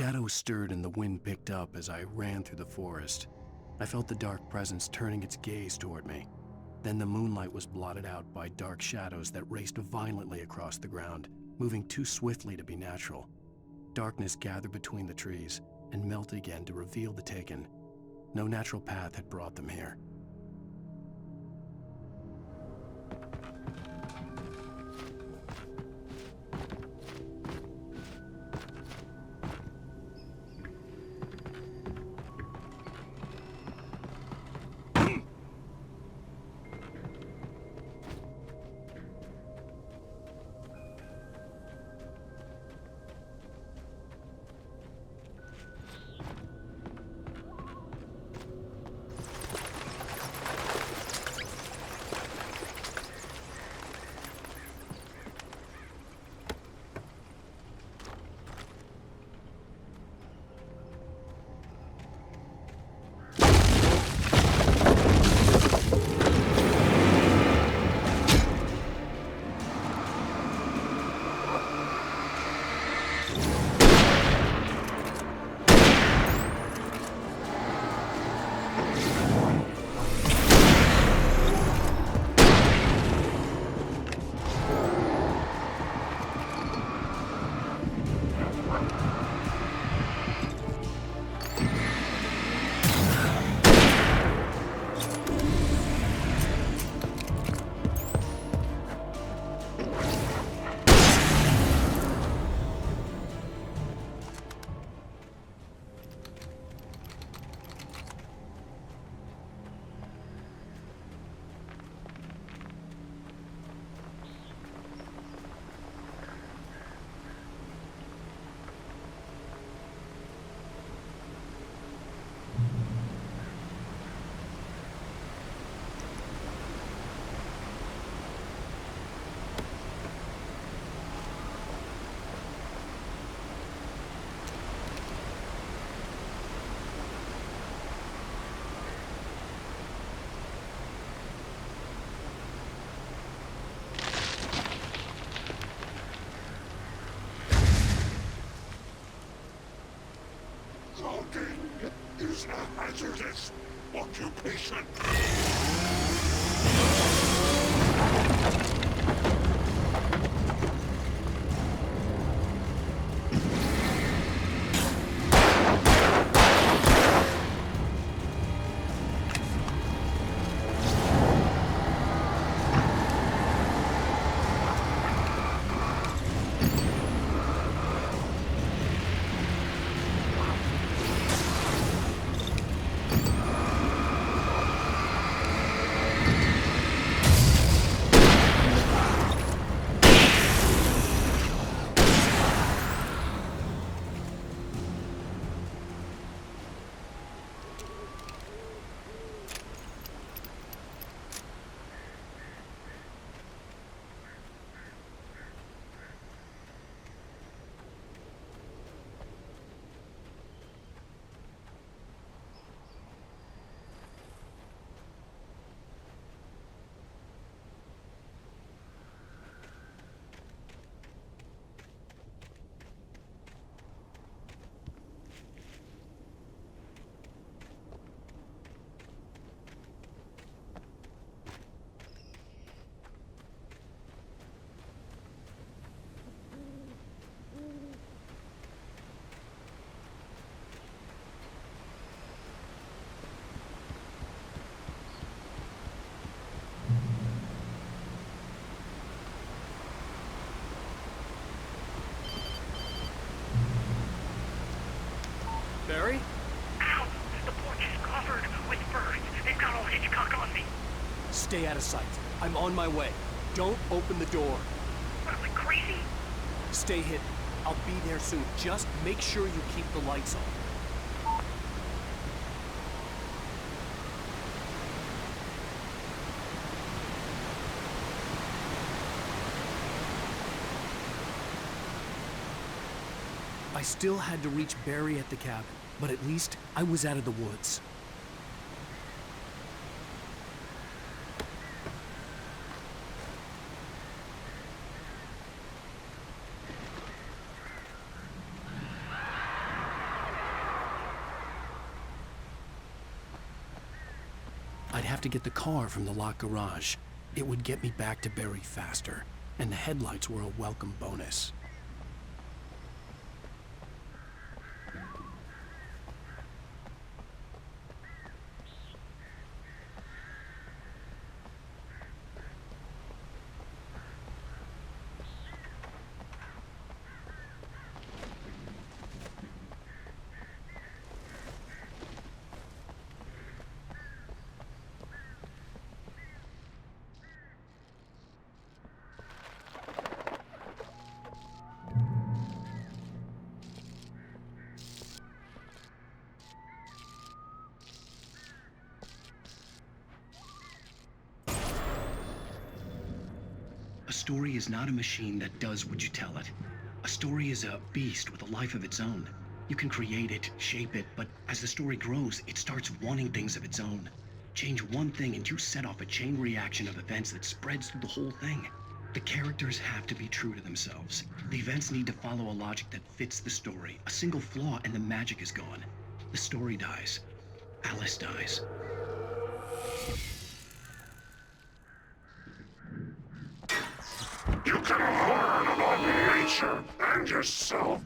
Shadows stirred and the wind picked up as I ran through the forest. I felt the dark presence turning its gaze toward me. Then the moonlight was blotted out by dark shadows that raced violently across the ground, moving too swiftly to be natural. Darkness gathered between the trees and melted again to reveal the Taken. No natural path had brought them here. hazardous occupation. Barry? Ow! The porch is covered with birds. They've got old Hitchcock on me. Stay out of sight. I'm on my way. Don't open the door. What, am I crazy? Stay hidden. I'll be there soon. Just make sure you keep the lights on. I still had to reach Barry at the cabin, but at least I was out of the woods. I'd have to get the car from the locked garage. It would get me back to Barry faster, and the headlights were a welcome bonus. A story is not a machine that does what you tell it. A story is a beast with a life of its own. You can create it, shape it, but as the story grows, it starts wanting things of its own. Change one thing and you set off a chain reaction of events that spreads through the whole thing. The characters have to be true to themselves. The events need to follow a logic that fits the story. A single flaw and the magic is gone. The story dies. Alice dies. You can learn about nature and yourself.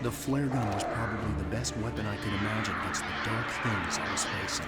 The flare gun was probably the best weapon I could imagine against the dark things I was facing.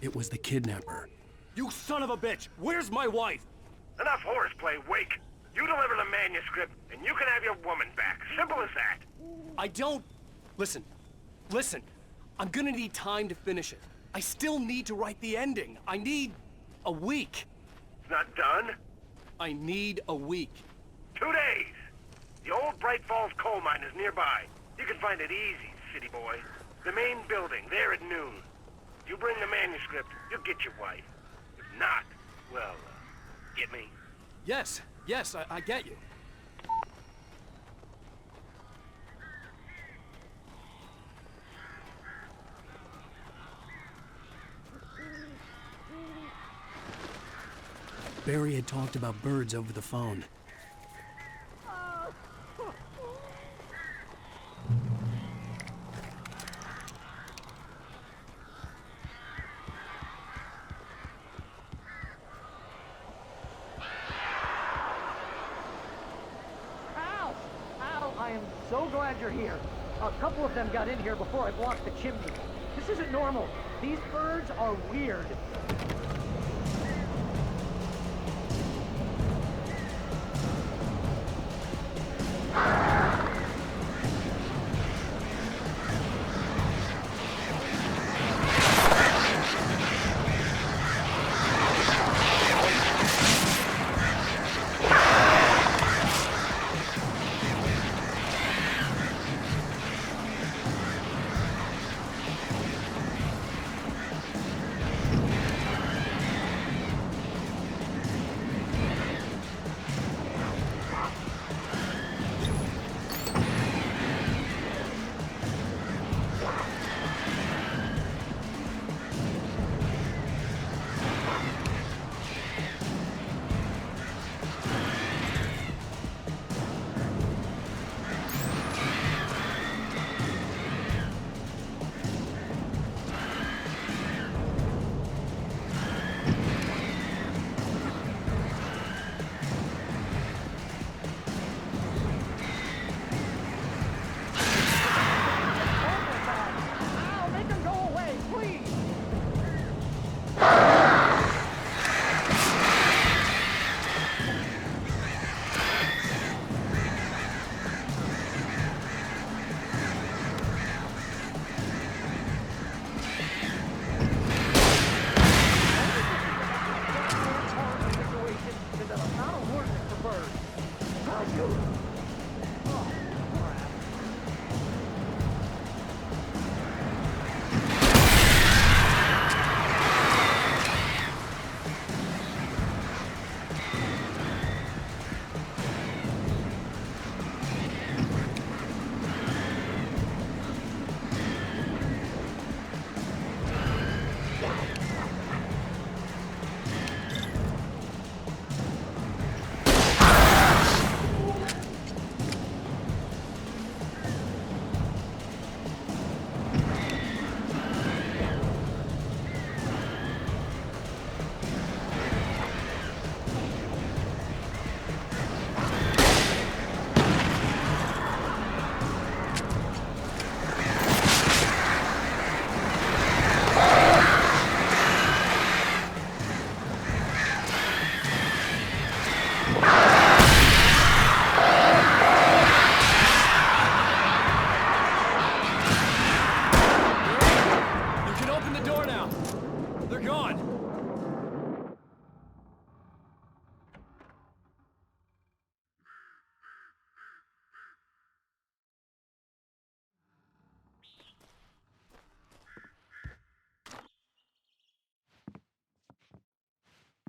It was the kidnapper. You son of a bitch! Where's my wife? Enough horseplay, Wake. You deliver the manuscript, and you can have your woman back. Simple as that. I don't... Listen. I'm gonna need time to finish it. I still need to write the ending. I need a week. It's not done? I need a week. 2 days. The old Braight-Fall's coal mine is nearby. You can find it easy, city boy. The main building, there at noon. You bring the manuscript, you'll get your wife. If not, well, get me? Yes, I get you. Barry had talked about birds over the phone. I am so glad you're here. A couple of them got in here before I blocked the chimney. This isn't normal. These birds are weird.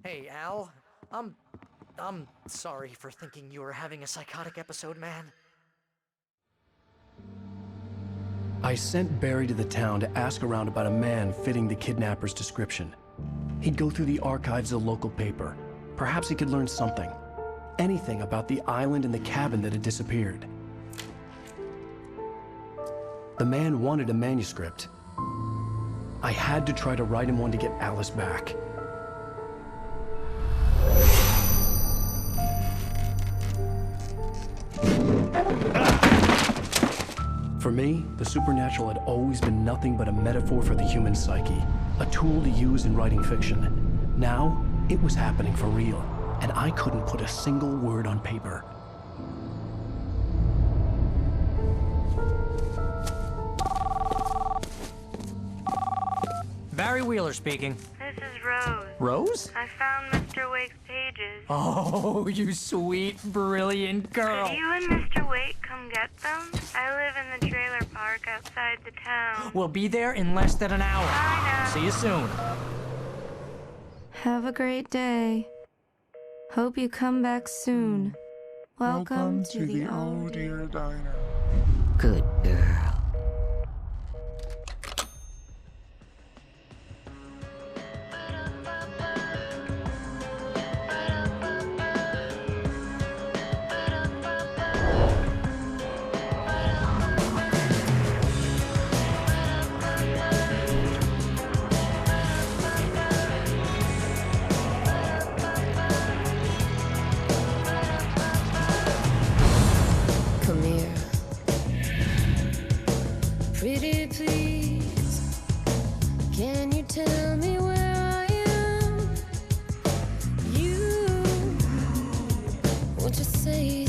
Hey, Al. I'm sorry for thinking you were having a psychotic episode, man. I sent Barry to the town to ask around about a man fitting the kidnapper's description. He'd go through the archives of the local paper. Perhaps he could learn something. Anything about the island and the cabin that had disappeared. The man wanted a manuscript. I had to try to write him one to get Alice back. For me, the supernatural had always been nothing but a metaphor for the human psyche, a tool to use in writing fiction. Now, it was happening for real, and I couldn't put a single word on paper. Barry Wheeler speaking. This is Rose. Rose? I found Mr. Wake's pages. Oh, you sweet, brilliant girl. Could you and Mr. Wake come get them? I live in the trailer park outside the town. We'll be there in less than an hour. Bye now. See you soon. Have a great day. Hope you come back soon. Welcome to the Oh Dear Diner. Good girl. Pretty please, can you tell me where I am? You, won't you say